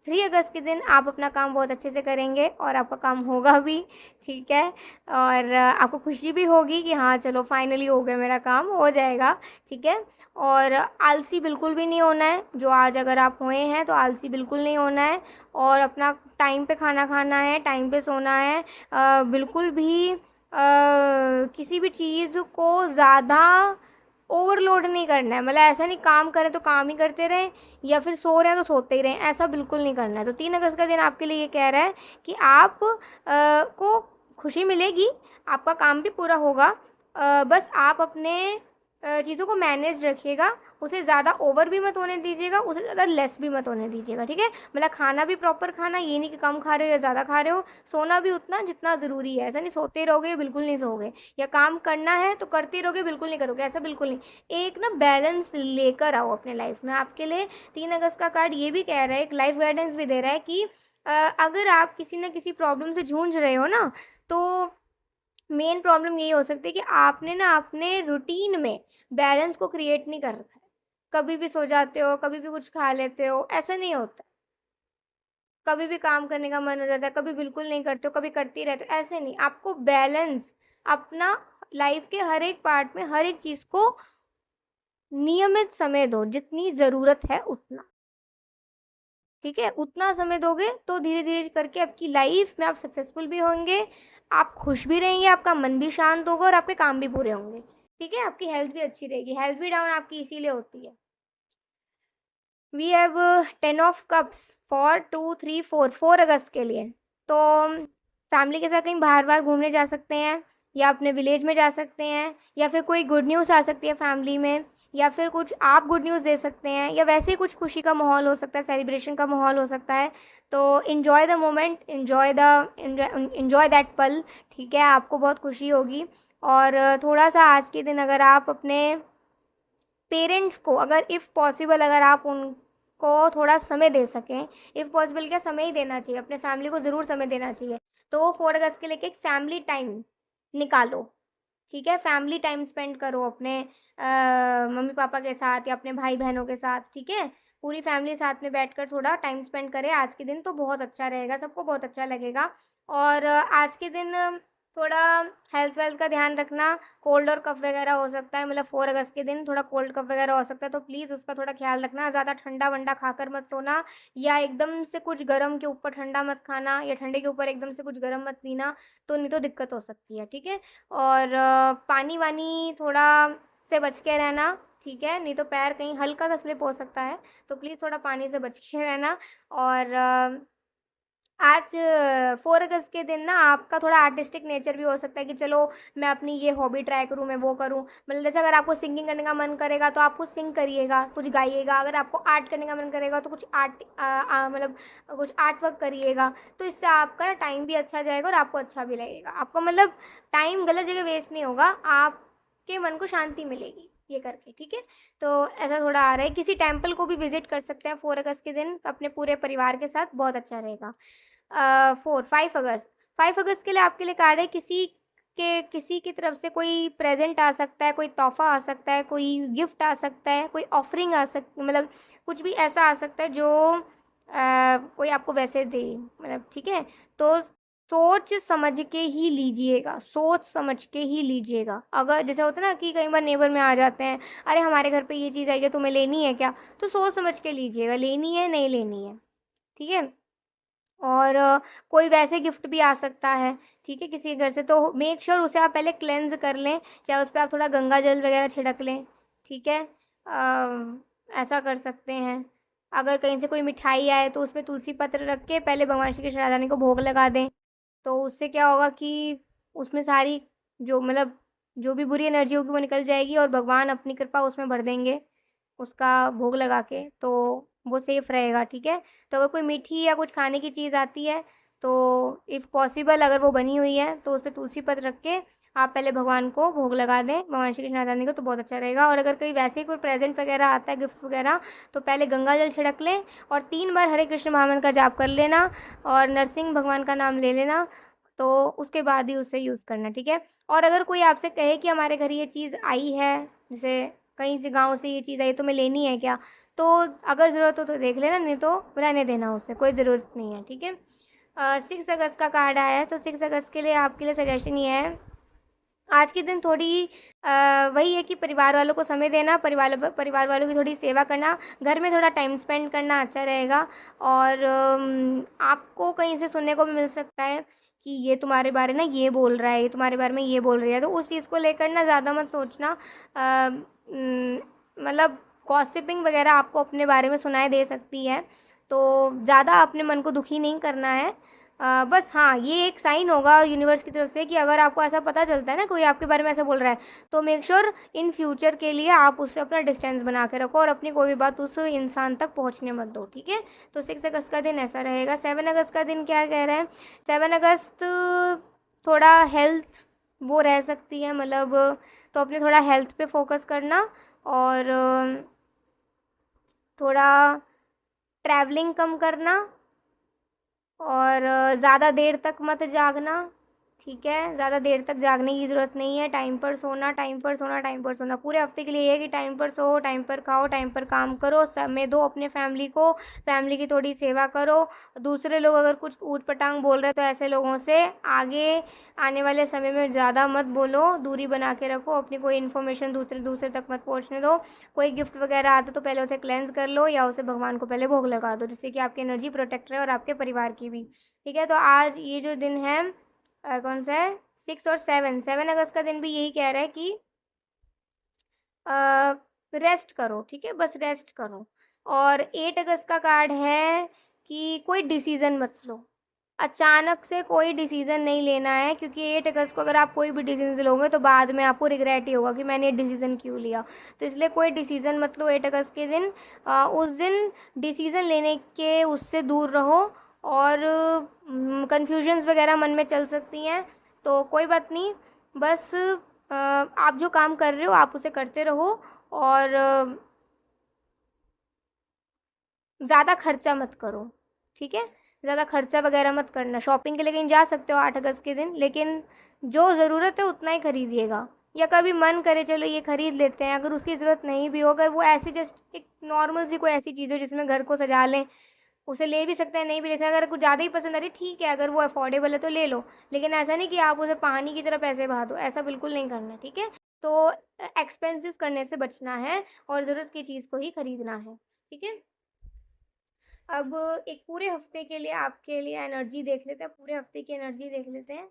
3 अगस्त के दिन आप अपना काम बहुत अच्छे से करेंगे और आपका काम होगा भी, ठीक है, और आपको खुशी भी होगी कि हाँ चलो फाइनली हो गया, मेरा काम हो जाएगा, ठीक है। और आलसी बिल्कुल भी नहीं होना है, जो आज अगर आप हुए हैं तो आलसी बिल्कुल नहीं होना है, और अपना टाइम पे खाना खाना है, टाइम पे सोना है, बिल्कुल भी किसी भी चीज़ को ज़्यादा ओवरलोड नहीं करना है, मतलब ऐसा नहीं काम करें तो काम ही करते रहें, या फिर सो रहे हैं तो सोते ही रहें, ऐसा बिल्कुल नहीं करना है। तो 3 अगस्त का दिन आपके लिए ये कह रहा है कि आप को खुशी मिलेगी, आपका काम भी पूरा होगा, बस आप अपने चीज़ों को मैनेज रखिएगा, उसे ज़्यादा ओवर भी मत होने दीजिएगा, उसे ज़्यादा लेस भी मत होने दीजिएगा, ठीक है। मतलब खाना भी प्रॉपर खाना, ये नहीं कि कम खा रहे हो या ज़्यादा खा रहे हो। सोना भी उतना जितना ज़रूरी है, ऐसा नहीं सोते रहोगे बिल्कुल नहीं सोओगे, या काम करना है तो करते रहोगे बिल्कुल नहीं करोगे, ऐसा बिल्कुल नहीं। एक ना बैलेंस लेकर आओ अपने लाइफ में। आपके लिए 3 अगस्त का कार्ड ये भी कह रहा है, एक लाइफ गाइडेंस भी दे रहा है कि अगर आप किसी न किसी प्रॉब्लम से जूझ रहे हो ना, तो मेन प्रॉब्लम यही हो सकती है कि आपने ना अपने रूटीन में बैलेंस को क्रिएट नहीं कर रखा है। कभी भी सो जाते हो, कभी भी कुछ खा लेते हो, ऐसा नहीं होता। कभी भी काम करने का मन हो जाता है, कभी बिल्कुल नहीं करते हो, कभी करते ही रहते हो, ऐसे नहीं। आपको बैलेंस अपना लाइफ के हर एक पार्ट में हर एक चीज़ को नियमित समय दो, जितनी ज़रूरत है उतना, ठीक है? उतना समय दोगे तो धीरे-धीरे करके आपकी लाइफ में आप सक्सेसफुल भी होंगे, आप खुश भी रहेंगे, आपका मन भी शांत होगा और आपके काम भी पूरे होंगे, ठीक है? आपकी हेल्थ भी अच्छी रहेगी। हेल्थ भी डाउन आपकी इसीलिए होती है। We have 10 of cups for 2, 3, 4, 4 अगस्त के लिए। तो फैमिली के साथ कहीं बाहर-वाहर घूमने जा सकते हैं, या अपने विलेज में जा सकते हैं, या फिर कोई गुड न्यूज़ आ सकती है फैमिली में, या फिर कुछ आप गुड न्यूज़ दे सकते हैं, या वैसे ही कुछ खुशी का माहौल हो सकता है, सेलिब्रेशन का माहौल हो सकता है। तो enjoy the moment, enjoy that पल, ठीक है? आपको बहुत खुशी होगी। और थोड़ा-सा आज के दिन अगर आप अपने पेरेंट्स को, अगर इफ़ पॉसिबल, अगर आप उनको थोड़ा समय दे सकें, इफ़ पॉसिबल क्या, समय ही देना चाहिए, अपने फैमिली को ज़रूर समय देना चाहिए। तो 4 अगस्त के लिए एक फैमिली टाइम निकालो, ठीक है? फैमिली टाइम स्पेंड करो अपने मम्मी-पापा के साथ या अपने भाई-बहनों के साथ, ठीक है? पूरी फैमिली साथ में बैठकर थोड़ा टाइम स्पेंड करें आज के दिन, तो बहुत अच्छा रहेगा, सबको बहुत अच्छा लगेगा। और आज के दिन थोड़ा हेल्थ-वेल्थ का ध्यान रखना। कोल्ड और कफ़ वगैरह हो सकता है, मतलब 4 अगस्त के दिन थोड़ा कोल्ड कफ़ वगैरह हो सकता है, तो प्लीज़ उसका थोड़ा ख़्याल रखना। ज़्यादा ठंडा-वंडा खाकर मत सोना, या एकदम से कुछ गरम के ऊपर ठंडा मत खाना, या ठंडे के ऊपर एकदम से कुछ गरम मत पीना, तो नहीं तो दिक्कत हो सकती है, ठीक है? और पानी-वानी थोड़ा से बच के रहना, ठीक है? नहीं तो पैर कहीं हल्का-सा स्लिप हो सकता है, तो प्लीज़ थोड़ा पानी से बच के रहना। और आज 4 अगस्त के दिन ना आपका थोड़ा आर्टिस्टिक नेचर भी हो सकता है कि चलो मैं अपनी ये हॉबी ट्राई करूँ, मैं वो करूँ। मतलब जैसे अगर आपको सिंगिंग करने का मन करेगा तो आप कुछ सिंग करिएगा, कुछ गाइएगा। अगर आपको आर्ट करने का मन करेगा तो कुछ मतलब कुछ आर्ट वर्क करिएगा। तो इससे आपका टाइम भी अच्छा जाएगा और आपको अच्छा भी लगेगा। आपको मतलब टाइम गलत जगह वेस्ट नहीं होगा, आपके मन को शांति मिलेगी ये करके, ठीक है? तो ऐसा थोड़ा आ रहा है। किसी टेम्पल को भी विज़िट कर सकते हैं 4 अगस्त के दिन अपने पूरे परिवार के साथ, बहुत अच्छा रहेगा। 5 अगस्त, 5 अगस्त के लिए आपके लिए कार्ड है, किसी की तरफ से कोई प्रेजेंट आ सकता है, कोई तोहफा आ सकता है, कोई गिफ्ट आ सकता है, कोई ऑफरिंग आ सक मतलब कुछ भी ऐसा आ सकता है जो कोई आपको वैसे दे, मतलब ठीक है। तो सोच समझ के ही लीजिएगा, सोच समझ के ही लीजिएगा। अगर जैसे होता है ना कि कई बार नेबर में आ जाते हैं, अरे हमारे घर पे ये चीज़ आई है, तुम्हें लेनी है क्या? तो सोच समझ के लीजिएगा, लेनी है नहीं लेनी है, ठीक है। और कोई वैसे गिफ्ट भी आ सकता है, ठीक है, किसी के घर से, तो मेक श्योर उसे आप पहले क्लेंज़ कर लें, चाहे उस पे आप थोड़ा गंगा जल वगैरह छिड़क लें, ठीक है। ऐसा कर सकते हैं। अगर कहीं से कोई मिठाई आए तो उसपे तुलसी पत्र रख के पहले भगवान श्री कृष्ण राधा रानी को भोग लगा दें। तो उससे क्या होगा कि उसमें सारी जो मतलब जो भी बुरी एनर्जी होगी वो निकल जाएगी और भगवान अपनी कृपा उसमें भर देंगे, उसका भोग लगा के, तो वो सेफ़ रहेगा, ठीक है? तो अगर कोई मीठी या कुछ खाने की चीज़ आती है, तो इफ़ पॉसिबल अगर वो बनी हुई है, तो उसपे तुलसी पत्र रख के आप पहले भगवान को भोग लगा दें, भगवान श्री कृष्ण राधा रानी को, तो बहुत अच्छा रहेगा। और अगर कहीं वैसे ही कोई प्रेज़ेंट वगैरह आता है, गिफ्ट वगैरह, तो पहले गंगा जल छिड़क लें और 3 बार हरे कृष्ण महामंत्र का जाप कर लेना और नरसिंह भगवान का नाम ले लेना, तो उसके बाद ही उसे यूज़ करना, ठीक है? और अगर कोई आपसे कहे कि हमारे घर ये चीज़ आई है, जैसे कहीं से गाँव से ये चीज़ आई, तुम्हें लेनी है क्या? तो अगर ज़रूरत हो तो देख लेना, नहीं तो रहने देना उसे, कोई ज़रूरत नहीं है, ठीक है। 6 अगस्त का कार्ड आया है, तो 6 अगस्त के लिए आपके लिए सजेशन ये है, आज के दिन थोड़ी वही है कि परिवार वालों को समय देना, परिवार वालों की थोड़ी सेवा करना, घर में थोड़ा टाइम स्पेंड करना अच्छा रहेगा। और आपको कहीं से सुनने को भी मिल सकता है कि ये तुम्हारे बारे ना ये बोल रहा है, ये तुम्हारे बारे में ये बोल रही है, तो उस चीज़ को लेकर ना ज़्यादा मत सोचना। मतलब गॉसिपिंग वगैरह आपको अपने बारे में सुनाई दे सकती है, तो ज़्यादा अपने मन को दुखी नहीं करना है। बस हाँ, ये एक साइन होगा यूनिवर्स की तरफ से कि अगर आपको ऐसा पता चलता है ना कोई आपके बारे में ऐसा बोल रहा है, तो मेक श्योर इन फ्यूचर के लिए आप उससे अपना डिस्टेंस बना के रखो और अपनी कोई भी बात उस इंसान तक पहुंचने मत दो, ठीक है। तो 6 अगस्त का दिन ऐसा रहेगा। 7 अगस्त का दिन क्या कह रहे हैं? 7 अगस्त थोड़ा हेल्थ वो रह सकती है, मतलब तो अपने थोड़ा हेल्थ पे फोकस करना, और थोड़ा ट्रैवलिंग कम करना, और ज़्यादा देर तक मत जागना, ठीक है। ज़्यादा देर तक जागने की ज़रूरत नहीं है। टाइम पर सोना, टाइम पर सोना, टाइम पर सोना। पूरे हफ्ते के लिए ये है कि टाइम पर सो, टाइम पर खाओ, टाइम पर काम करो, समय दो अपने फैमिली को, फैमिली की थोड़ी सेवा करो। दूसरे लोग अगर कुछ ऊट पटांग बोल रहे हैं तो ऐसे लोगों से आगे आने वाले समय में ज़्यादा मत बोलो, दूरी बना के रखो। अपनी कोई इन्फॉर्मेशन दूसरे दूसरे तक मत पहुँचने दो। कोई गिफ्ट वगैरह आता तो पहले उसे क्लेंस कर लो या उसे भगवान को पहले भोग लगा दो, जिससे कि आपकी एनर्जी प्रोटेक्ट रहे और आपके परिवार की भी, ठीक है। तो आज ये जो दिन है कौन सा है? 6 और 7, 7 अगस्त का दिन भी यही कह रहा है कि रेस्ट करो, ठीक है, बस रेस्ट करो। और 8 अगस्त का कार्ड है कि कोई डिसीज़न मत लो, अचानक से कोई डिसीज़न नहीं लेना है, क्योंकि 8 अगस्त को अगर आप कोई भी डिसीज़न लोगे तो बाद में आपको रिग्रेट ही होगा कि मैंने ये डिसीज़न क्यों लिया। तो इसलिए कोई डिसीज़न मत लो 8 अगस्त के दिन। उस दिन डिसीज़न लेने के उससे दूर रहो, और कन्फ्यूजन्स वगैरह मन में चल सकती हैं, तो कोई बात नहीं। बस आप जो काम कर रहे हो आप उसे करते रहो, और ज़्यादा खर्चा मत करो, ठीक है। ज़्यादा खर्चा वगैरह मत करना। शॉपिंग के लिए कहीं जा सकते हो 8 अगस्त के दिन, लेकिन जो ज़रूरत है उतना ही खरीदिएगा। या कभी मन करे चलो ये खरीद लेते हैं, अगर उसकी ज़रूरत नहीं भी हो, अगर वो ऐसी जस्ट एक नॉर्मल सी कोई ऐसी चीज़ हो जिसमें घर को सजा लें, उसे ले भी सकते हैं, नहीं भी ले सकते। अगर कुछ ज़्यादा ही पसंद आ रही ठीक है, अगर वो अफोर्डेबल है तो ले लो, लेकिन ऐसा नहीं कि आप उसे पानी की तरह पैसे बहा दो, ऐसा बिल्कुल नहीं करना, ठीक है। तो एक्सपेंसेस करने से बचना है और ज़रूरत की चीज़ को ही खरीदना है, ठीक है। अब एक पूरे हफ्ते के लिए आपके लिए एनर्जी देख लेते हैं, पूरे हफ्ते की एनर्जी देख लेते हैं।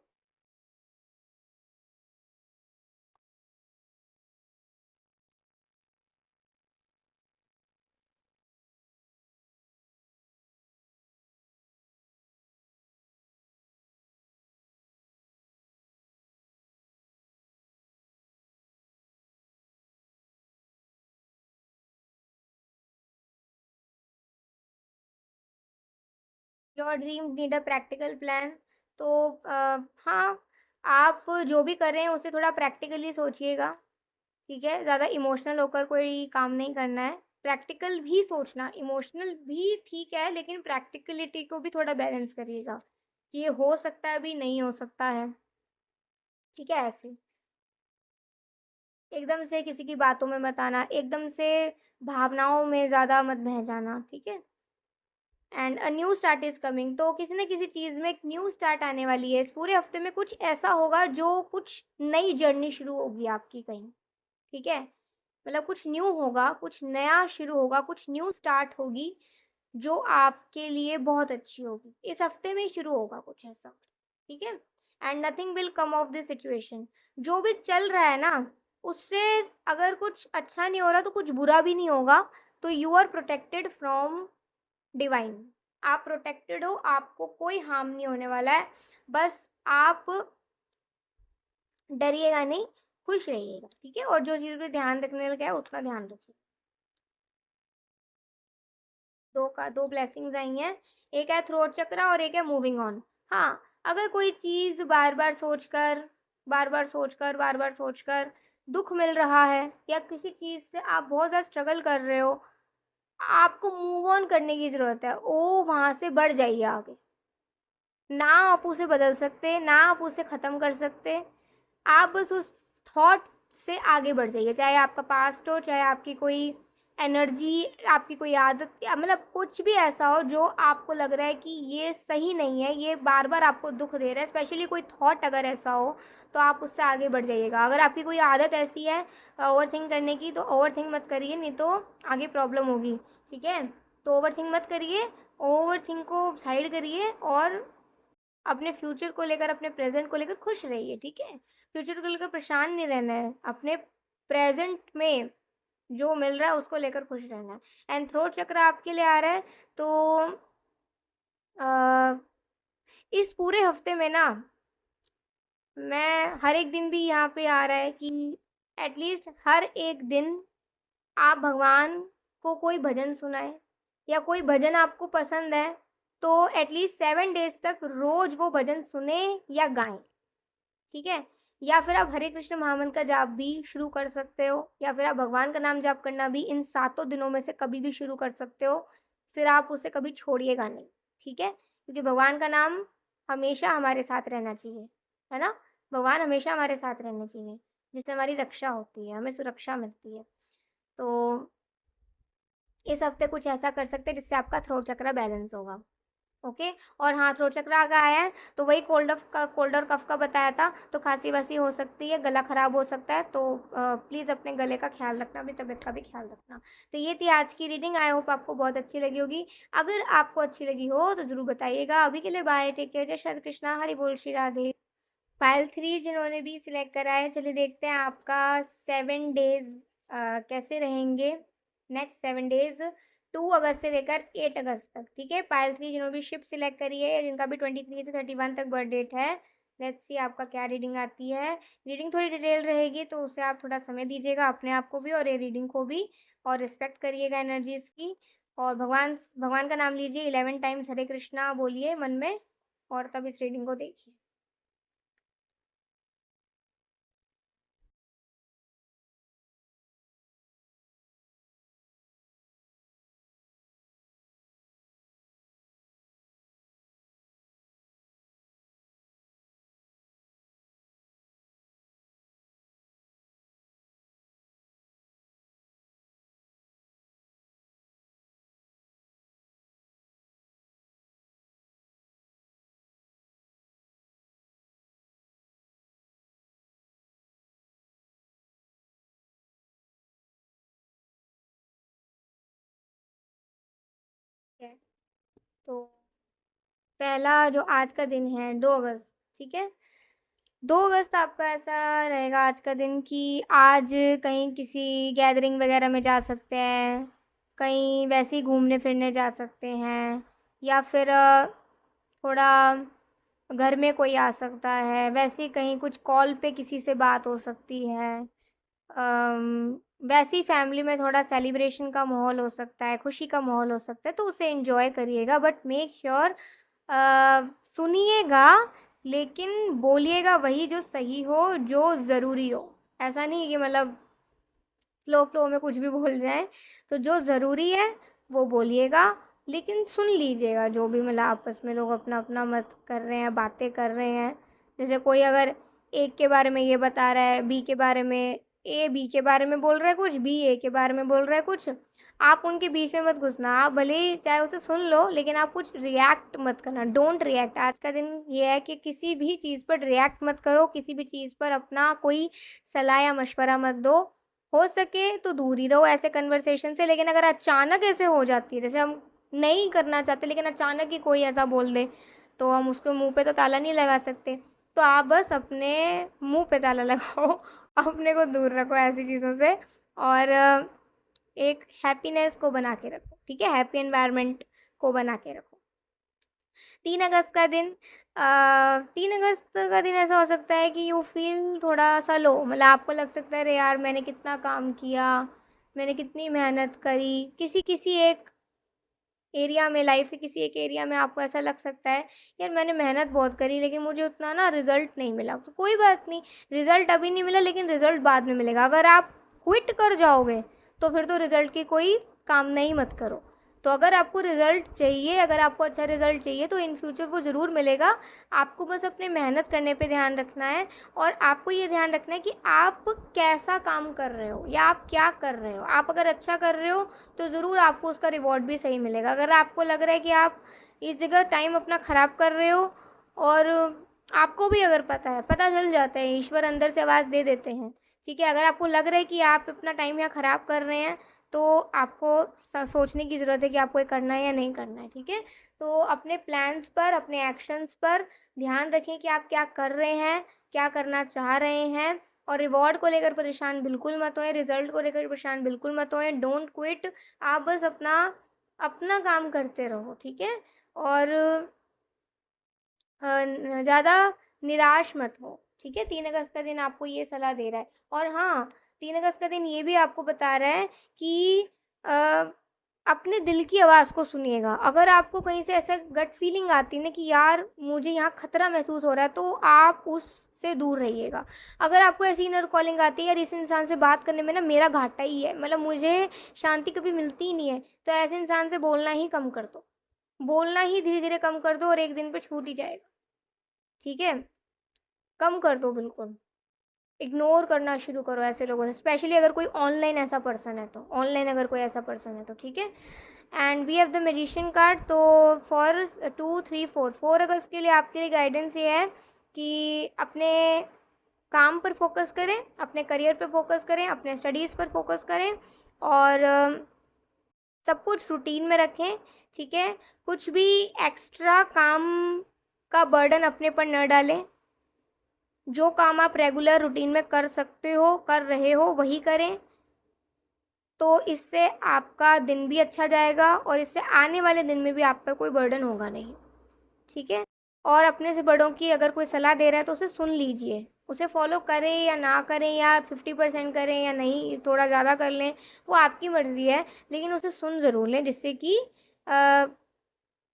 Your dreams need a practical plan. तो हाँ, आप जो भी कर रहे हैं उसे थोड़ा प्रैक्टिकली सोचिएगा, ठीक है। ज़्यादा इमोशनल होकर कोई काम नहीं करना है, प्रैक्टिकल भी सोचना, इमोशनल भी ठीक है, लेकिन प्रैक्टिकलिटी को भी थोड़ा बैलेंस करिएगा कि ये हो सकता है भी नहीं हो सकता है, ठीक है। ऐसे एकदम से किसी की बातों में मत आना, एकदम से भावनाओं में ज़्यादा मत बह जाना, ठीक है। And a new start is coming. तो किसी न किसी चीज़ में एक न्यू स्टार्ट आने वाली है। इस पूरे हफ्ते में कुछ ऐसा होगा जो कुछ नई जर्नी शुरू होगी आपकी कहीं, ठीक है। मतलब कुछ न्यू होगा, कुछ नया शुरू होगा, कुछ न्यू स्टार्ट होगी जो आपके लिए बहुत अच्छी होगी। इस हफ्ते में ही शुरू होगा कुछ ऐसा, ठीक है। And nothing will come of this situation. जो भी चल रहा है ना, उससे अगर कुछ अच्छा नहीं हो रहा तो कुछ बुरा भी नहीं होगा। तो you are protected from divine. आप प्रोटेक्टेड हो, आपको कोई हार्म नहीं होने वाला है। बस आप डरिएगा नहीं, खुश रहिएगा, ठीक है। और जो चीज़ पे ध्यान रखने लगा है उतना ध्यान रखिए। दो ब्लेसिंग्स आई हैं, एक है थ्रोट चक्रा और एक है मूविंग ऑन। हाँ, अगर कोई चीज़ बार बार सोचकर दुख मिल रहा है, या किसी चीज़ से आप बहुत ज़्यादा स्ट्रगल कर रहे हो, आपको मूव ऑन करने की ज़रूरत है। ओ वहाँ से बढ़ जाइए आगे। ना आप उसे बदल सकते, ना आप उसे ख़त्म कर सकते। आप बस उस थॉट से आगे बढ़ जाइए, चाहे आपका पास्ट हो, चाहे आपकी कोई एनर्जी, आपकी कोई आदत, या मतलब कुछ भी ऐसा हो जो आपको लग रहा है कि ये सही नहीं है, ये बार बार आपको दुख दे रहा है, स्पेशली कोई थॉट अगर ऐसा हो, तो आप उससे आगे बढ़ जाइएगा। अगर आपकी कोई आदत ऐसी है ओवर थिंक करने की, तो ओवर थिंक मत करिए, नहीं तो आगे प्रॉब्लम होगी, ठीक है। तो ओवर थिंक मत करिए, ओवर थिंक को साइड करिए, और अपने फ्यूचर को लेकर, अपने प्रेजेंट को लेकर खुश रहिए, ठीक है। फ्यूचर को लेकर परेशान नहीं रहना है, अपने प्रेजेंट में जो मिल रहा है उसको लेकर खुश रहना है। एंड थ्रोट चक्र आपके लिए आ रहा है, तो इस पूरे हफ्ते में ना मैं हर एक दिन भी यहाँ पे आ रहा है कि एटलीस्ट हर एक दिन आप भगवान को कोई भजन सुनाएं, या कोई भजन आपको पसंद है तो एटलीस्ट 7 डेज तक रोज वो भजन सुने या गाएं। ठीक है, या फिर आप हरे कृष्ण महामंत्र का जाप भी शुरू कर सकते हो, या फिर आप भगवान का नाम जाप करना भी इन 7 दिनों में से कभी भी शुरू कर सकते हो। फिर आप उसे कभी छोड़िएगा नहीं। ठीक है, क्योंकि भगवान का नाम हमेशा हमारे साथ रहना चाहिए, है ना। भगवान हमेशा हमारे साथ रहने चाहिए, जिससे हमारी रक्षा होती है, हमें सुरक्षा मिलती है। तो इस हफ्ते कुछ ऐसा कर सकते हैं जिससे आपका थ्रोट चक्र बैलेंस होगा। ओके। और हाँ, थ्रोट चक्र अगर आया है तो वही कोल्ड और कफ का बताया था, तो खांसी वासी हो सकती है, गला खराब हो सकता है, तो प्लीज़ अपने गले का ख्याल रखना, अपनी तबीयत का भी ख्याल रखना। तो ये थी आज की रीडिंग, आई होप आपको बहुत अच्छी लगी होगी। अगर आपको अच्छी लगी हो तो ज़रूर बताइएगा। अभी के लिए बाय, टेक केयर, जय श्री कृष्णा, हरि बोल, श्री राधे। फाइल 3 जिन्होंने भी सिलेक्ट करा है, चलिए देखते हैं आपका 7 डेज कैसे रहेंगे। नेक्स्ट 7 डेज 2 अगस्त से लेकर 8 अगस्त तक। ठीक है, पायल 3 जिन्होंने भी शिप सिलेक्ट करी है, जिनका भी 23 से 31 तक बर्थ डेट है। लेट्स सी आपका क्या रीडिंग आती है। रीडिंग थोड़ी डिटेल रहेगी, तो उसे आप थोड़ा समय दीजिएगा अपने आप को भी और ये रीडिंग को भी, और रिस्पेक्ट करिएगा एनर्जीज की। और भगवान भगवान का नाम लीजिए, 11 टाइम्स हरे कृष्णा बोलिए मन में, और तब इस रीडिंग को देखिए। ठीक है, तो पहला जो आज का दिन है 2 अगस्त। ठीक है, 2 अगस्त आपका ऐसा रहेगा आज का दिन कि आज कहीं किसी गैदरिंग वगैरह में जा सकते हैं, कहीं वैसे ही घूमने फिरने जा सकते हैं, या फिर थोड़ा घर में कोई आ सकता है, वैसे ही कहीं कुछ कॉल पे किसी से बात हो सकती है। वैसे ही फैमिली में थोड़ा सेलिब्रेशन का माहौल हो सकता है, खुशी का माहौल हो सकता है, तो उसे एंजॉय करिएगा, बट मेक श्योर सुनिएगा, लेकिन बोलिएगा वही जो सही हो, जो ज़रूरी हो। ऐसा नहीं कि मतलब फ्लो फ्लो में कुछ भी बोल जाएं। तो जो ज़रूरी है वो बोलिएगा, लेकिन सुन लीजिएगा जो भी, मतलब आपस में लोग अपना अपना मत कर रहे हैं, बातें कर रहे हैं। जैसे कोई अगर एक के बारे में ये बता रहा है, बी के बारे में, ए बी के बारे में बोल रहा है कुछ, बी ए के बारे में बोल रहा है कुछ, आप उनके बीच में मत घुसना। आप भले ही चाहे उसे सुन लो, लेकिन आप कुछ रिएक्ट मत करना, डोंट रिएक्ट। आज का दिन ये है कि किसी भी चीज़ पर रिएक्ट मत करो, किसी भी चीज़ पर अपना कोई सलाह या मशवरा मत दो। हो सके तो दूर ही रहो ऐसे कन्वर्सेशन से। लेकिन अगर अचानक ऐसे हो जाती है, जैसे हम नहीं करना चाहते लेकिन अचानक ही कोई ऐसा बोल दे, तो हम उसके मुंह पे तो ताला नहीं लगा सकते। तो आप बस अपने मुंह पे ताला लगाओ, अपने को दूर रखो ऐसी चीज़ों से, और एक हैप्पीनेस को बना के रखो। ठीक है, हैप्पी एनवायरनमेंट को बना के रखो। 3 अगस्त का दिन 3 अगस्त का दिन ऐसा हो सकता है कि यू फील थोड़ा सा लो, मतलब आपको लग सकता है अरे यार मैंने कितना काम किया, मैंने कितनी मेहनत करी। किसी किसी एक एरिया में, लाइफ के किसी एक एरिया में आपको ऐसा लग सकता है यार मैंने मेहनत बहुत करी लेकिन मुझे उतना ना रिजल्ट नहीं मिला। तो कोई बात नहीं, रिजल्ट अभी नहीं मिला लेकिन रिजल्ट बाद में मिलेगा। अगर आप क्विट कर जाओगे तो फिर तो रिजल्ट की कोई काम नहीं मत करो। तो अगर आपको रिजल्ट चाहिए, अगर आपको अच्छा रिजल्ट चाहिए तो इन फ्यूचर वो ज़रूर मिलेगा। आपको बस अपने मेहनत करने पे ध्यान रखना है, और आपको ये ध्यान रखना है कि आप कैसा काम कर रहे हो या आप क्या कर रहे हो। आप अगर अच्छा कर रहे हो तो ज़रूर आपको उसका रिवॉर्ड भी सही मिलेगा। अगर आपको लग रहा है कि आप इस जगह टाइम अपना ख़राब कर रहे हो, और आपको भी अगर पता है, पता चल जाता है, ईश्वर अंदर से आवाज़ दे देते हैं। ठीक है, अगर आपको लग रहा है कि आप अपना टाइम यहाँ ख़राब कर रहे हैं, तो आपको सोचने की ज़रूरत है कि आपको ये करना है या नहीं करना है। ठीक है, तो अपने प्लान्स पर, अपने एक्शंस पर ध्यान रखें कि आप क्या कर रहे हैं, क्या करना चाह रहे हैं। और रिवॉर्ड को लेकर परेशान बिल्कुल मत होएं, रिजल्ट को लेकर परेशान बिल्कुल मत होएं, डोंट क्विट। आप बस अपना अपना काम करते रहो। ठीक है, और ज़्यादा निराश मत हो, ठीक है? 3 अगस्त का दिन आपको ये सलाह दे रहा है। और हाँ, 3 अगस्त का दिन ये भी आपको बता रहा है कि अ, अपने दिल की आवाज़ को सुनिएगा। अगर आपको कहीं से ऐसा गट फीलिंग आती है ना कि यार मुझे यहाँ खतरा महसूस हो रहा है, तो आप उससे दूर रहिएगा। अगर आपको ऐसी इनर कॉलिंग आती है यार इस इंसान से बात करने में ना मेरा घाटा ही है, मतलब मुझे शांति कभी मिलती ही नहीं है, तो ऐसे इंसान से बोलना ही कम कर दो। बोलना ही धीरे-धीरे कम कर दो और एक दिन पे छूट ही जाएगा, ठीक है? कम कर दो बिल्कुल। इग्नोर करना शुरू करो ऐसे लोगों से, स्पेशली अगर कोई ऑनलाइन ऐसा पर्सन है तो, ऑनलाइन अगर कोई ऐसा पर्सन है तो, ठीक है? And we have the magician card. तो फॉर 2 3 4 अगस्त के लिए आपके लिए गाइडेंस ये है कि अपने काम पर फोकस करें, अपने करियर पे फोकस करें, अपने स्टडीज़ पर फोकस करें और सब कुछ रूटीन में रखें, ठीक है? कुछ भी एक्स्ट्रा काम का बर्डन अपने पर न डालें। जो काम आप रेगुलर रूटीन में कर सकते हो, कर रहे हो, वही करें। तो इससे आपका दिन भी अच्छा जाएगा और इससे आने वाले दिन में भी आप पे कोई बर्डन होगा नहीं, ठीक है? और अपने से बड़ों की अगर कोई सलाह दे रहा है तो उसे सुन लीजिए। उसे फॉलो करें या ना करें या 50% करें या नहीं थोड़ा ज़्यादा कर लें, वो आपकी मर्ज़ी है। लेकिन उसे सुन ज़रूर लें जिससे कि अ,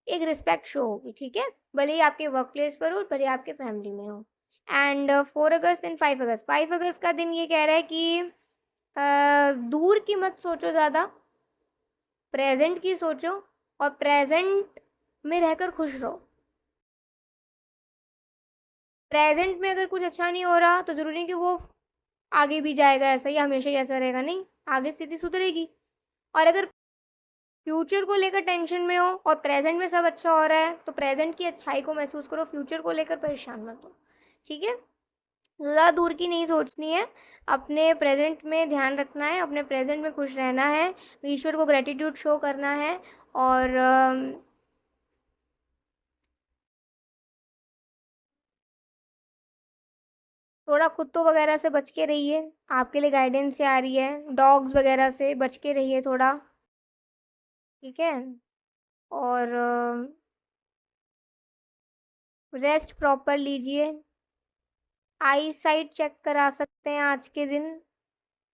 एक रिस्पेक्ट शो होगी, ठीक है? भले ही आपके वर्क प्लेस पर हो, भले ही आपके फैमिली में हो। एंड 4 अगस्त एंड 5 अगस्त, 5 अगस्त का दिन ये कह रहा है कि दूर की मत सोचो ज़्यादा, प्रेजेंट की सोचो और प्रेजेंट में रहकर खुश रहो। प्रेजेंट में अगर कुछ अच्छा नहीं हो रहा तो ज़रूरी नहीं कि वो आगे भी जाएगा ऐसा ही, हमेशा ही ऐसा रहेगा, नहीं। आगे स्थिति सुधरेगी। और अगर फ्यूचर को लेकर टेंशन में हो और प्रेजेंट में सब अच्छा हो रहा है तो प्रेजेंट की अच्छाई को महसूस करो, फ्यूचर को लेकर परेशान मत हो, ठीक है? ज़्यादा दूर की नहीं सोचनी है, अपने प्रेजेंट में ध्यान रखना है, अपने प्रेजेंट में खुश रहना है, ईश्वर को ग्रेटिट्यूड शो करना है और थोड़ा कुत्तों वगैरह से बच के रहिए। आपके लिए गाइडेंस से आ रही है, डॉग्स वगैरह से बच के रहिए थोड़ा, ठीक है? और रेस्ट प्रॉपर लीजिए। आई साइट चेक करा सकते हैं आज के दिन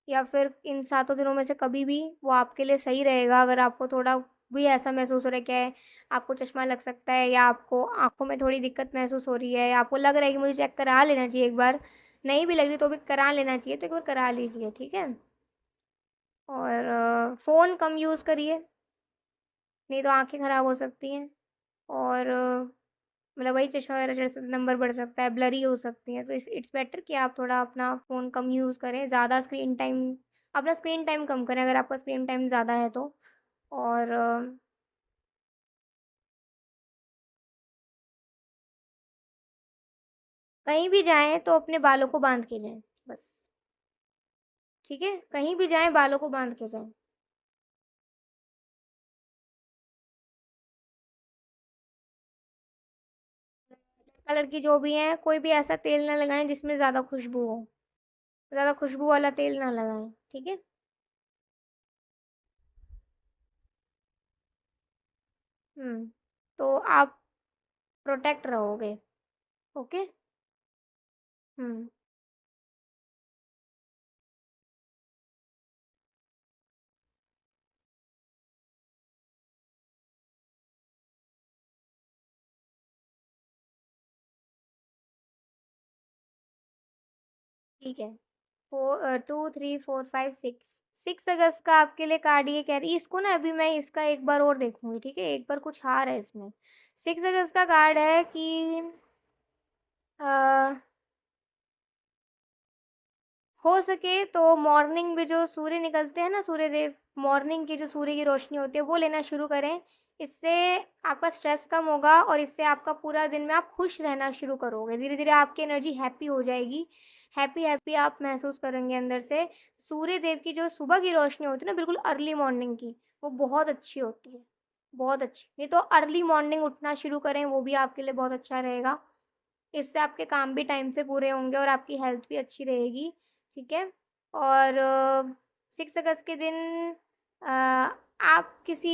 या फिर इन 7 दिनों में से कभी भी, वो आपके लिए सही रहेगा। अगर आपको थोड़ा भी ऐसा महसूस हो रहा है कि आपको चश्मा लग सकता है या आपको आँखों में थोड़ी दिक्कत महसूस हो रही है या आपको लग रहा है कि मुझे चेक करा लेना चाहिए एक बार, नहीं भी लग रही तो भी करा लेना चाहिए, तो एक बार करा लीजिए, ठीक है? और फ़ोन कम यूज़ करिए, नहीं तो आँखें ख़राब हो सकती हैं और मतलब वही चश्मा वगैरह चढ़ सकता, नंबर बढ़ सकता है, ब्लरी हो सकती है, तो इट्स बेटर कि आप थोड़ा अपना फ़ोन कम यूज़ करें, ज़्यादा स्क्रीन टाइम, अपना स्क्रीन टाइम कम करें अगर आपका स्क्रीन टाइम ज़्यादा है तो। और कहीं भी जाएँ तो अपने बालों को बांध के जाएँ, बस, ठीक है? कहीं भी जाएँ बालों को बांध के जाएँ। लड़का-लड़की जो भी हैं, कोई भी ऐसा तेल ना लगाएँ जिसमें ज़्यादा खुशबू हो, ज़्यादा खुशबू वाला तेल ना लगाएँ, ठीक है? हुँ, तो आप प्रोटेक्ट रहोगे, ओके? हुँ, ठीक है। 2 3 4 5 6, 6 अगस्त का आपके लिए कार्ड ये कह रही है, इसको ना अभी मैं इसका एक बार और देखूंगी, ठीक है? एक बार कुछ हार है इसमें। 6 अगस्त का कार्ड है कि हो सके तो मॉर्निंग में जो सूर्य निकलते हैं ना, सूर्य देव, मॉर्निंग की जो सूर्य की रोशनी होती है वो लेना शुरू करें। इससे आपका स्ट्रेस कम होगा और इससे आपका पूरा दिन में आप खुश रहना शुरू करोगे, धीरे धीरे आपकी एनर्जी हैप्पी हो जाएगी, हैप्पी हैप्पी आप महसूस करेंगे अंदर से। सूर्य देव की जो सुबह की रोशनी होती है ना, बिल्कुल अर्ली मॉर्निंग की, वो बहुत अच्छी होती है, बहुत अच्छी। नहीं तो अर्ली मॉर्निंग उठना शुरू करें, वो भी आपके लिए बहुत अच्छा रहेगा। इससे आपके काम भी टाइम से पूरे होंगे और आपकी हेल्थ भी अच्छी रहेगी, ठीक है? और 6 अगस्त के दिन आप किसी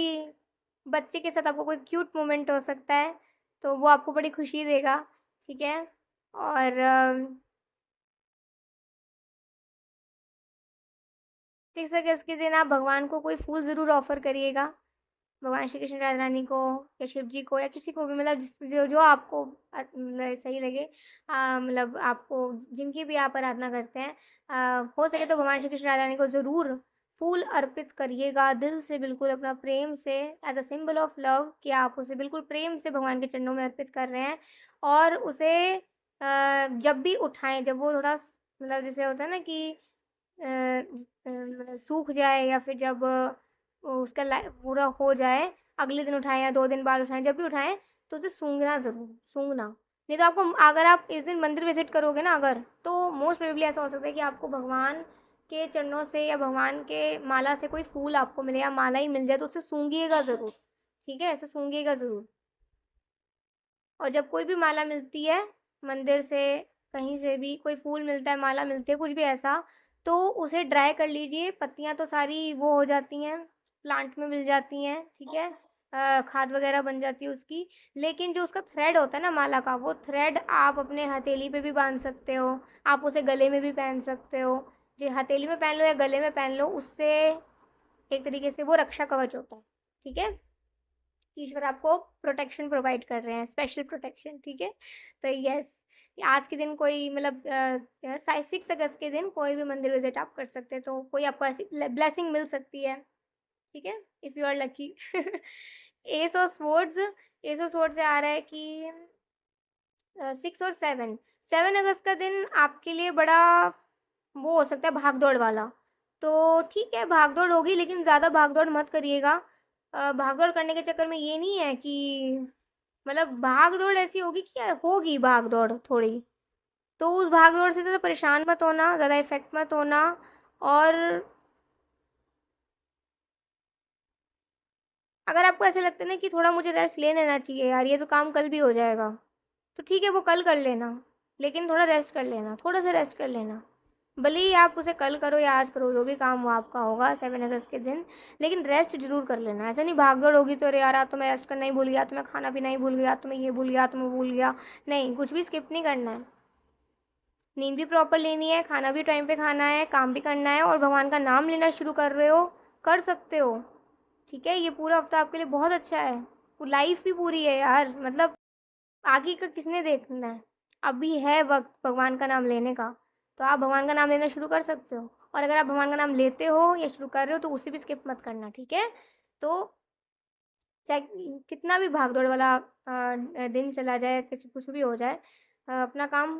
बच्चे के साथ, आपको कोई क्यूट मोमेंट हो सकता है, तो वो आपको बड़ी खुशी देगा, ठीक है? और 6 अगस्त के दिन आप भगवान को कोई फूल ज़रूर ऑफ़र करिएगा। भगवान श्री कृष्ण राधा रानी को या शिव जी को या किसी को भी, मतलब जिस जो जो आपको मतलब सही लगे, मतलब आपको जिनकी भी आप आराधना करते हैं, हो सके तो भगवान श्री कृष्ण राधा रानी को ज़रूर फूल अर्पित करिएगा दिल से, बिल्कुल अपना प्रेम से, as a symbol of love, कि आप उसे बिल्कुल प्रेम से भगवान के चरणों में अर्पित कर रहे हैं। और उसे जब भी उठाएं, जब वो थोड़ा मतलब जैसे होता है ना कि सूख जाए, या फिर जब उसका पूरा हो जाए, अगले दिन उठाएं या 2 दिन बाद उठाएं, जब भी उठाएं तो उसे सूंघना ज़रूर, सूंघना। नहीं तो आपको, अगर आप इस दिन मंदिर विजिट करोगे ना अगर, तो मोस्ट प्रोबेबली ऐसा हो सकता है कि आपको भगवान के चरणों से या भगवान के माला से कोई फूल आपको मिले या माला ही मिल जाए, तो उसे सूंघिएगा ज़रूर, ठीक है? ऐसे सूंघिएगा ज़रूर। और जब कोई भी माला मिलती है मंदिर से, कहीं से भी कोई फूल मिलता है, माला मिलती है, कुछ भी ऐसा, तो उसे ड्राई कर लीजिए। पत्तियाँ तो सारी वो हो जाती हैं, प्लांट में मिल जाती हैं, ठीक है? खाद वगैरह बन जाती है उसकी। लेकिन जो उसका थ्रेड होता है ना माला का, वो थ्रेड आप अपने हथेली पे भी बांध सकते हो, आप उसे गले में भी पहन सकते हो। जो हथेली में पहन लो या गले में पहन लो, उससे एक तरीके से वो रक्षा कवच होता है, ठीक है? ईश्वर आपको प्रोटेक्शन प्रोवाइड कर रहे हैं, स्पेशल प्रोटेक्शन, ठीक है? तो यस, आज के दिन कोई मतलब 6 अगस्त के दिन कोई भी मंदिर विजिट आप कर सकते हैं, तो कोई आपको ऐसी ब्लेसिंग मिल सकती है, ठीक है? If you are lucky. Ace of swords, ace of swords से आ रहा है कि 6 और 7, 7 अगस्त का दिन आपके लिए बड़ा वो हो सकता है, भाग दौड़ वाला। तो ठीक है, भाग दौड़ होगी, लेकिन ज़्यादा भाग दौड़ मत करिएगा। भाग दौड़ करने के चक्कर में ये नहीं है कि, मतलब भाग दौड़ ऐसी होगी कि होगी भाग दौड़ थोड़ी, तो उस भाग दौड़ से ज़्यादा परेशान मत होना, ज़्यादा इफेक्ट मत होना। और अगर आपको ऐसे लगता है ना कि थोड़ा मुझे रेस्ट ले लेना चाहिए यार, ये तो काम कल भी हो जाएगा, तो ठीक है वो कल कर लेना, लेकिन थोड़ा रेस्ट कर लेना, थोड़ा सा रेस्ट कर लेना। भले ही आप उसे कल करो या आज करो, जो भी काम वो आपका होगा 7 अगस्त के दिन, लेकिन रेस्ट जरूर कर लेना। ऐसा नहीं भाग दौड़ होगी तो अरे यार आज तो मैं रेस्ट करना ही भूल गया, तो मैं खाना पीना ही भूल गया, तो मैं ये भूल गया, तो मैं भूल गया। नहीं, कुछ भी स्किप नहीं करना है। नींद भी प्रॉपर लेनी है, खाना भी टाइम पे खाना है, काम भी करना है, और भगवान का नाम लेना शुरू कर रहे हो, कर सकते हो, ठीक है? ये पूरा हफ्ता आपके लिए बहुत अच्छा है। लाइफ भी पूरी है यार, मतलब आगे का किसने देखना है? अभी है वक्त भगवान का नाम लेने का, तो आप भगवान का नाम लेना शुरू कर सकते हो। और अगर आप भगवान का नाम लेते हो या शुरू कर रहे हो, तो उसे भी स्किप मत करना, ठीक है? तो चाहे कितना भी भाग दौड़ वाला दिन चला जाए, कुछ कुछ भी हो जाए, अपना काम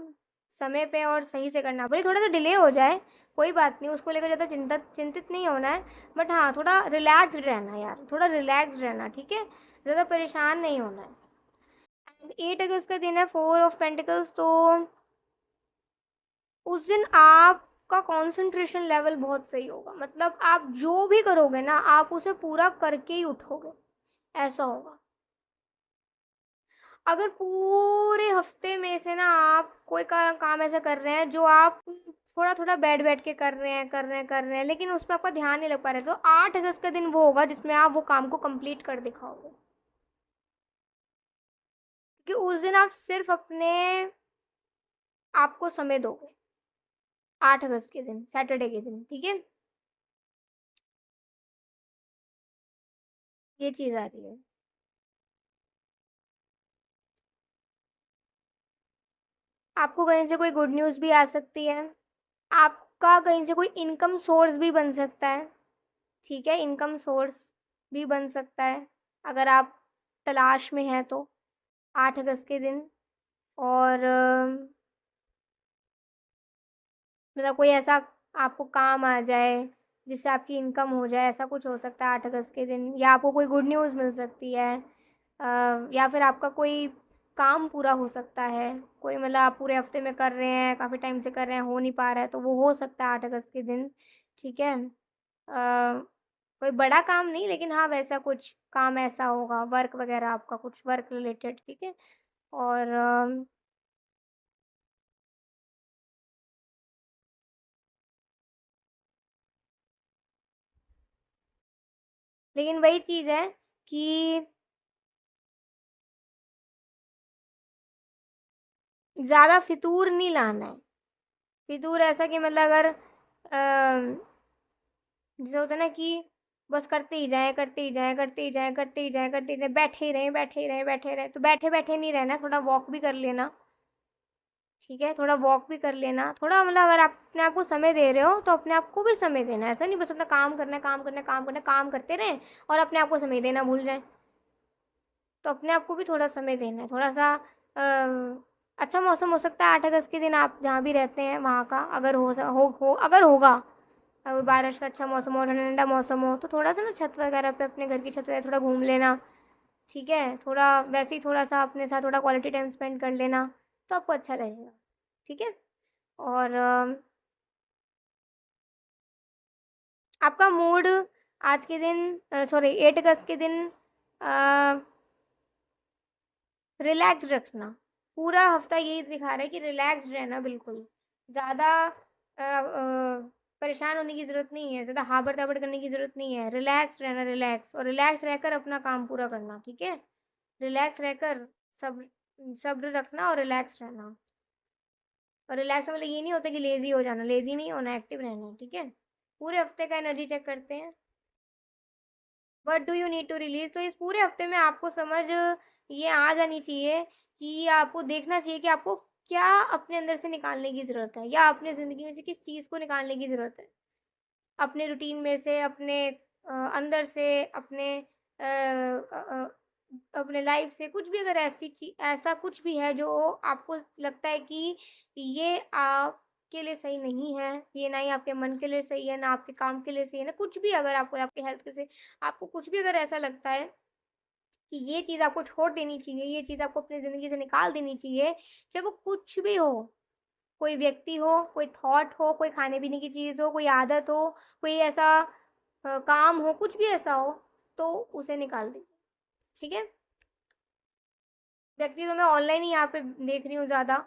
समय पे और सही से करना। भले थोड़ा सा डिले हो जाए, कोई बात नहीं, उसको लेकर ज़्यादा चिंतित नहीं होना है। बट हाँ, थोड़ा रिलैक्स्ड रहना यार, थोड़ा रिलैक्स्ड रहना, ठीक है? ज़्यादा परेशान नहीं होना है। 8 अगस्त का दिन है, 4 ऑफ पेंटिकल्स, तो उस दिन आपका कंसंट्रेशन लेवल बहुत सही होगा। मतलब आप जो भी करोगे ना, आप उसे पूरा करके ही उठोगे, ऐसा होगा। अगर पूरे हफ्ते में से ना आप कोई काम ऐसा कर रहे हैं जो आप थोड़ा थोड़ा बैठ बैठ के कर रहे हैं, लेकिन उस पर आपका ध्यान नहीं लग पा रहा है, तो 8 अगस्त का दिन वो होगा जिसमें आप वो काम को कंप्लीट कर दिखाओगे। क्योंकि उस दिन आप सिर्फ अपने आप को समय दोगे, 8 अगस्त के दिन, सैटरडे के दिन, ठीक है? ये चीज़ आ रही है। आपको कहीं से कोई गुड न्यूज़ भी आ सकती है, आपका कहीं से कोई इनकम सोर्स भी बन सकता है, ठीक है? इनकम सोर्स भी बन सकता है, अगर आप तलाश में हैं तो, 8 अगस्त के दिन। और मतलब कोई ऐसा आपको काम आ जाए जिससे आपकी इनकम हो जाए, ऐसा कुछ हो सकता है 8 अगस्त के दिन। या आपको कोई गुड न्यूज़ मिल सकती है, या फिर आपका कोई काम पूरा हो सकता है, कोई मतलब आप पूरे हफ्ते में कर रहे हैं, काफ़ी टाइम से कर रहे हैं, हो नहीं पा रहा है, तो वो हो सकता है 8 अगस्त के दिन, ठीक है? कोई बड़ा काम नहीं, लेकिन हाँ वैसा कुछ काम ऐसा होगा, वर्क वगैरह, आपका कुछ वर्क रिलेटेड, ठीक है? और लेकिन वही चीज़ है कि ज़्यादा फितूर नहीं लाना है। फितूर ऐसा कि मतलब अगर जैसे होता है ना कि बस करते ही जाएँ, करते ही जाएँ, करते ही जाएँ, करते ही जाएँ, करते ही जाएँ, बैठे ही रहें, बैठे ही रहें, बैठे ही रहें। तो बैठे-बैठे नहीं रहना, थोड़ा वॉक भी कर लेना, ठीक है? थोड़ा वॉक भी कर लेना। थोड़ा मतलब अगर आप अपने आप को समय दे रहे हो, तो अपने आप को भी समय देना है। ऐसा नहीं बस अपना काम करना है, काम करना है, काम करना है, काम करते रहें और अपने आप को समय देना भूल जाएँ। तो अपने आप को भी थोड़ा समय देना है। थोड़ा-सा अच्छा मौसम हो सकता है 8 अगस्त के दिन आप जहाँ भी रहते हैं वहाँ का, अगर हो अगर होगा, अगर बारिश का अच्छा मौसम हो, ठंडा मौसम हो, तो थोड़ा-सा ना छत वगैरह पे अपने घर की छत वगैरह थोड़ा घूम लेना, ठीक है? थोड़ा वैसे ही थोड़ा-सा अपने साथ थोड़ा क्वालिटी टाइम स्पेंड कर लेना, तो आपको अच्छा लगेगा, ठीक है? और आपका मूड आज के दिन सॉरी 8 अगस्त के दिन अ, रिलैक्स्ड रखना। पूरा हफ्ता यही दिखा रहा है कि रिलैक्स्ड रहना बिल्कुल। ज़्यादा परेशान होने की ज़रूरत नहीं है, ज़्यादा हाबड़-ताबड़ करने की ज़रूरत नहीं है। रिलैक्स रहना, रिलैक्स और रिलैक्स रहकर अपना काम पूरा करना, ठीक है? रिलैक्स रहकर सब्र सब्र रखना और रिलैक्स रहना। और रिलैक्स का मतलब ये नहीं होता कि लेज़ी हो जाना, लेज़ी नहीं होना, एक्टिव रहना है, ठीक है? पूरे हफ्ते का एनर्जी चेक करते हैं। What do you need to release, तो इस पूरे हफ्ते में आपको समझ ये आ जानी चाहिए कि आपको देखना चाहिए कि आपको क्या अपने अंदर से निकालने की ज़रूरत है या अपनी ज़िंदगी में से किस चीज़ को निकालने की ज़रूरत है। अपने रूटीन में से, अपने अंदर से, अपने लाइफ़ से कुछ भी अगर ऐसा कुछ भी है जो आपको लगता है कि ये आपके लिए सही नहीं है, ये ना ही आपके मन के लिए सही है, ना आपके काम के लिए सही है, ना कुछ भी अगर आपको आपके हेल्थ के से आपको कुछ भी अगर ऐसा लगता है कि ये चीज़ आपको छोड़ देनी चाहिए, ये चीज़ आपको अपनी ज़िंदगी से निकाल देनी चाहिए, चाहे वो कुछ भी हो, कोई व्यक्ति हो, कोई थॉट हो, कोई खाने-पीने की चीज़ हो, कोई आदत हो, कोई ऐसा काम हो, कुछ भी ऐसा हो, तो उसे निकाल दीजिए, ठीक है? व्यक्ति तो मैं ऑनलाइन ही यहाँ पे देख रही हूँ ज़्यादा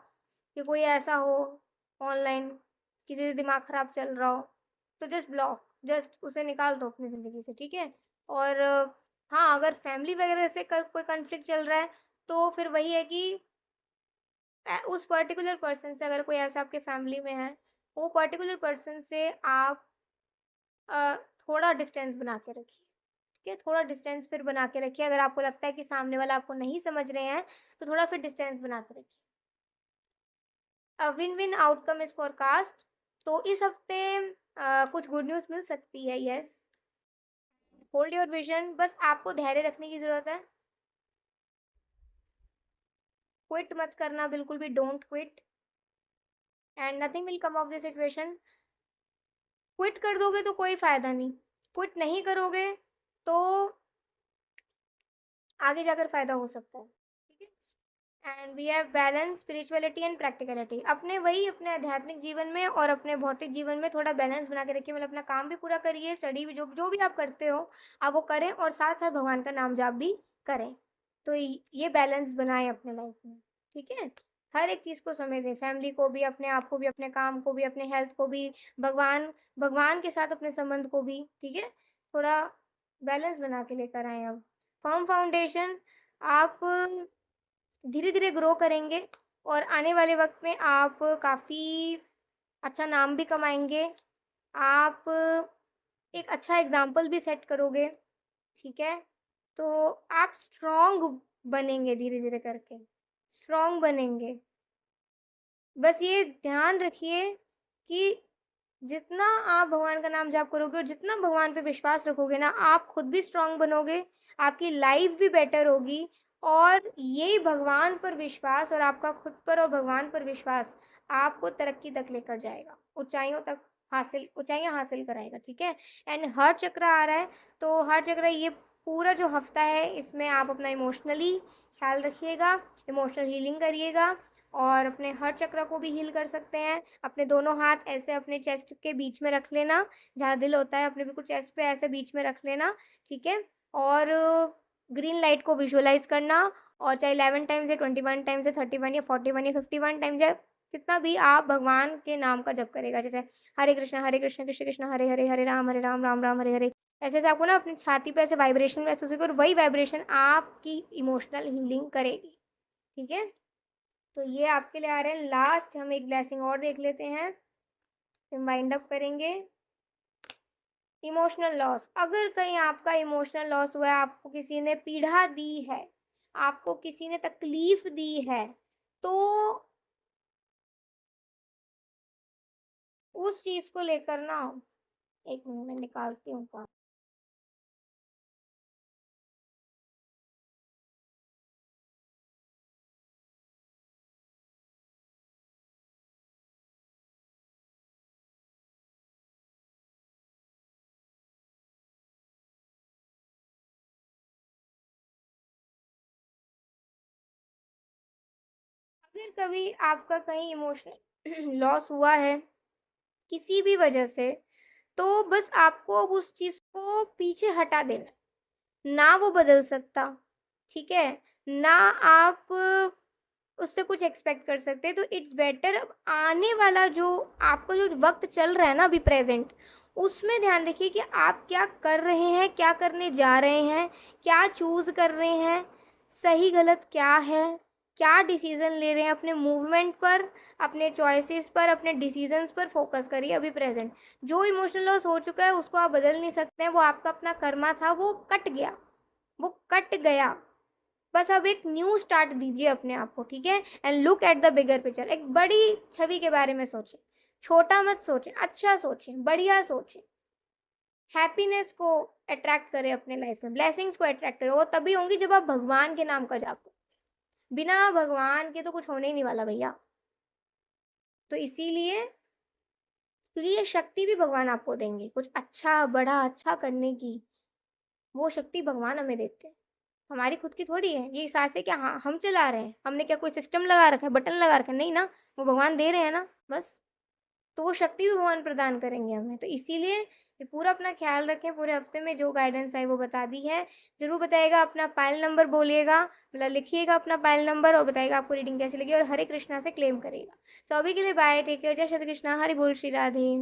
कि कोई ऐसा हो ऑनलाइन, किसी का दिमाग ख़राब चल रहा हो, तो जस्ट ब्लॉक, जस्ट उसे निकाल दो अपनी ज़िंदगी से, ठीक है? और हाँ, अगर फैमिली वगैरह से क कोई कॉन्फ्लिक्ट चल रहा है, तो फिर वही है कि उस पर्टिकुलर पर्सन से अगर कोई ऐसा आपके फैमिली में है, वो पर्टिकुलर पर्सन से आप अ, थोड़ा डिस्टेंस बना के रखिए, ठीक है? थोड़ा डिस्टेंस फिर बना के रखिए, अगर आपको लगता है कि सामने वाला आपको नहीं समझ रहे हैं, तो थोड़ा फिर डिस्टेंस बना के रखिए। Win win outcome is forecast, तो इस हफ्ते कुछ गुड न्यूज़ मिल सकती है, येस। होल्ड योर विज़न, बस आपको धैर्य रखने की ज़रूरत है। क्विट मत करना, बिल्कुल भी don't quit and nothing will come of this situation. Quit कर दोगे तो कोई फ़ायदा नहीं, क्विट नहीं करोगे तो आगे जाकर फ़ायदा हो सकता है, ठीक है? And we have balance spirituality and practicality, अपने आध्यात्मिक जीवन में और अपने भौतिक जीवन में थोड़ा बैलेंस बना के रखिए, मतलब अपना काम भी पूरा करिए, स्टडी भी जो जो भी आप करते हो आप वो करें और साथ साथ भगवान का नाम जाप भी करें, तो ये बैलेंस बनाएं अपने लाइफ में, ठीक है? हर एक चीज़ को समय दें, फैमिली को भी, अपने आप को भी, अपने काम को भी, अपने हेल्थ को भी, भगवान भगवान के साथ अपने संबंध को भी, ठीक है? थोड़ा बैलेंस बना के लेकर आएं अब। फर्म फाउंडेशन, आप धीरे-धीरे ग्रो करेंगे और आने वाले वक़्त में आप काफ़ी अच्छा नाम भी कमाएँगे। आप एक अच्छा एग्ज़ाम्पल भी सेट करोगे, ठीक है? तो आप स्ट्रॉन्ग बनेंगे धीरे-धीरे करके, स्ट्रॉन्ग बनेंगे। बस ये ध्यान रखिए कि जितना आप भगवान का नाम जाप करोगे और जितना भगवान पे विश्वास रखोगे ना, आप खुद भी स्ट्रॉन्ग बनोगे, आपकी लाइफ भी बेटर होगी और ये भगवान पर विश्वास और आपका खुद पर और भगवान पर विश्वास आपको तरक्की तक लेकर जाएगा, ऊँचाइयाँ हासिल कराएगा, ठीक है? एंड हार्ट चक्र आ रहा है, तो हार्ट चक्र ये पूरा जो हफ्ता है, इसमें आप अपना इमोशनली ख़्याल रखिएगा, इमोशनल हीलिंग करिएगा और अपने हार्ट चक्र को भी हील कर सकते हैं। अपने दोनों हाथ ऐसे अपने चेस्ट के बीच में रख लेना, जहाँ दिल होता है अपने बिल्कुल चेस्ट पे ऐसे बीच में रख लेना, ठीक है? और ग्रीन लाइट को विजुअलाइज़ करना और चाहे 11 टाइम्स या 21 टाइम्स या 31 या 41 या 51 टाइम्स या कितना भी आप भगवान के नाम का जप करेगा, जैसे हरे कृष्ण, कृष्ण कृष्ण, हरे हरे, हरे राम, राम राम, हरे हरे। ऐसे-ऐसे आपको ना अपनी छाती पे ऐसे वाइब्रेशन महसूस होगी और वही वाइब्रेशन आपकी इमोशनल हीलिंग करेगी, ठीक है? तो ये आपके लिए आ रहे हैं लास्ट। हम एक ब्लेसिंग और देख लेते हैं, फिर वाइंड अप करेंगे। इमोशनल लॉस, अगर कहीं आपका इमोशनल लॉस हुआ है, आपको किसी ने पीड़ा दी है, आपको किसी ने तकलीफ दी है, तो उस चीज को लेकर ना, एक मिनट में निकालती हूँ काम। अगर कभी आपका कहीं इमोशनल लॉस हुआ है किसी भी वजह से, तो बस आपको अब उस चीज को पीछे हटा देना, ना वो बदल सकता, ठीक है, ना आप उससे कुछ एक्सपेक्ट कर सकते। तो इट्स बेटर अब आने वाला जो आपका जो वक्त चल रहा है ना अभी प्रेजेंट, उसमें ध्यान रखिए कि आप क्या कर रहे हैं, क्या करने जा रहे हैं, क्या चूज कर रहे हैं, सही गलत क्या है, क्या डिसीजन ले रहे हैं। अपने मूवमेंट पर, अपने चॉइसेस पर, अपने डिसीजंस पर फोकस करिए अभी प्रेजेंट। जो इमोशनल लॉस हो चुका है उसको आप बदल नहीं सकते हैं, वो आपका अपना कर्मा था, वो कट गया, वो कट गया। बस अब एक न्यू स्टार्ट दीजिए अपने आप को, ठीक है। And look at the bigger picture, एक बड़ी छवि के बारे में सोचें, छोटा मत सोचें, अच्छा सोचें, बढ़िया सोचें। हैप्पीनेस को अट्रैक्ट करें अपने लाइफ में, ब्लेसिंग्स को अट्रैक्ट करें। वो तभी होंगी जब आप भगवान के नाम का जाप करो। बिना भगवान के तो कुछ होने ही नहीं वाला भैया। तो इसीलिए, क्योंकि ये शक्ति भी भगवान आपको देंगे कुछ अच्छा बड़ा अच्छा करने की, वो शक्ति भगवान हमें देते हैं, हमारी खुद की थोड़ी है। ये सांसें क्या हम चला रहे हैं? हमने क्या कोई सिस्टम लगा रखा है, बटन लगा रखा है? नहीं ना, वो भगवान दे रहे हैं ना बस। तो वो शक्ति भी भगवान प्रदान करेंगे हमें। तो इसीलिए ये पूरा अपना ख्याल रखें। पूरे हफ्ते में जो गाइडेंस आई वो बता दी है। ज़रूर बताइएगा, अपना पायल नंबर बोलिएगा, मतलब लिखिएगा अपना पायल नंबर, और बताइएगा आपको रीडिंग कैसी लगी, और हरे कृष्णा से क्लेम करिएगा। सो अभी के लिए बाय, टेक केयर, जय श्री कृष्णा, हरि बोल, श्री राधे।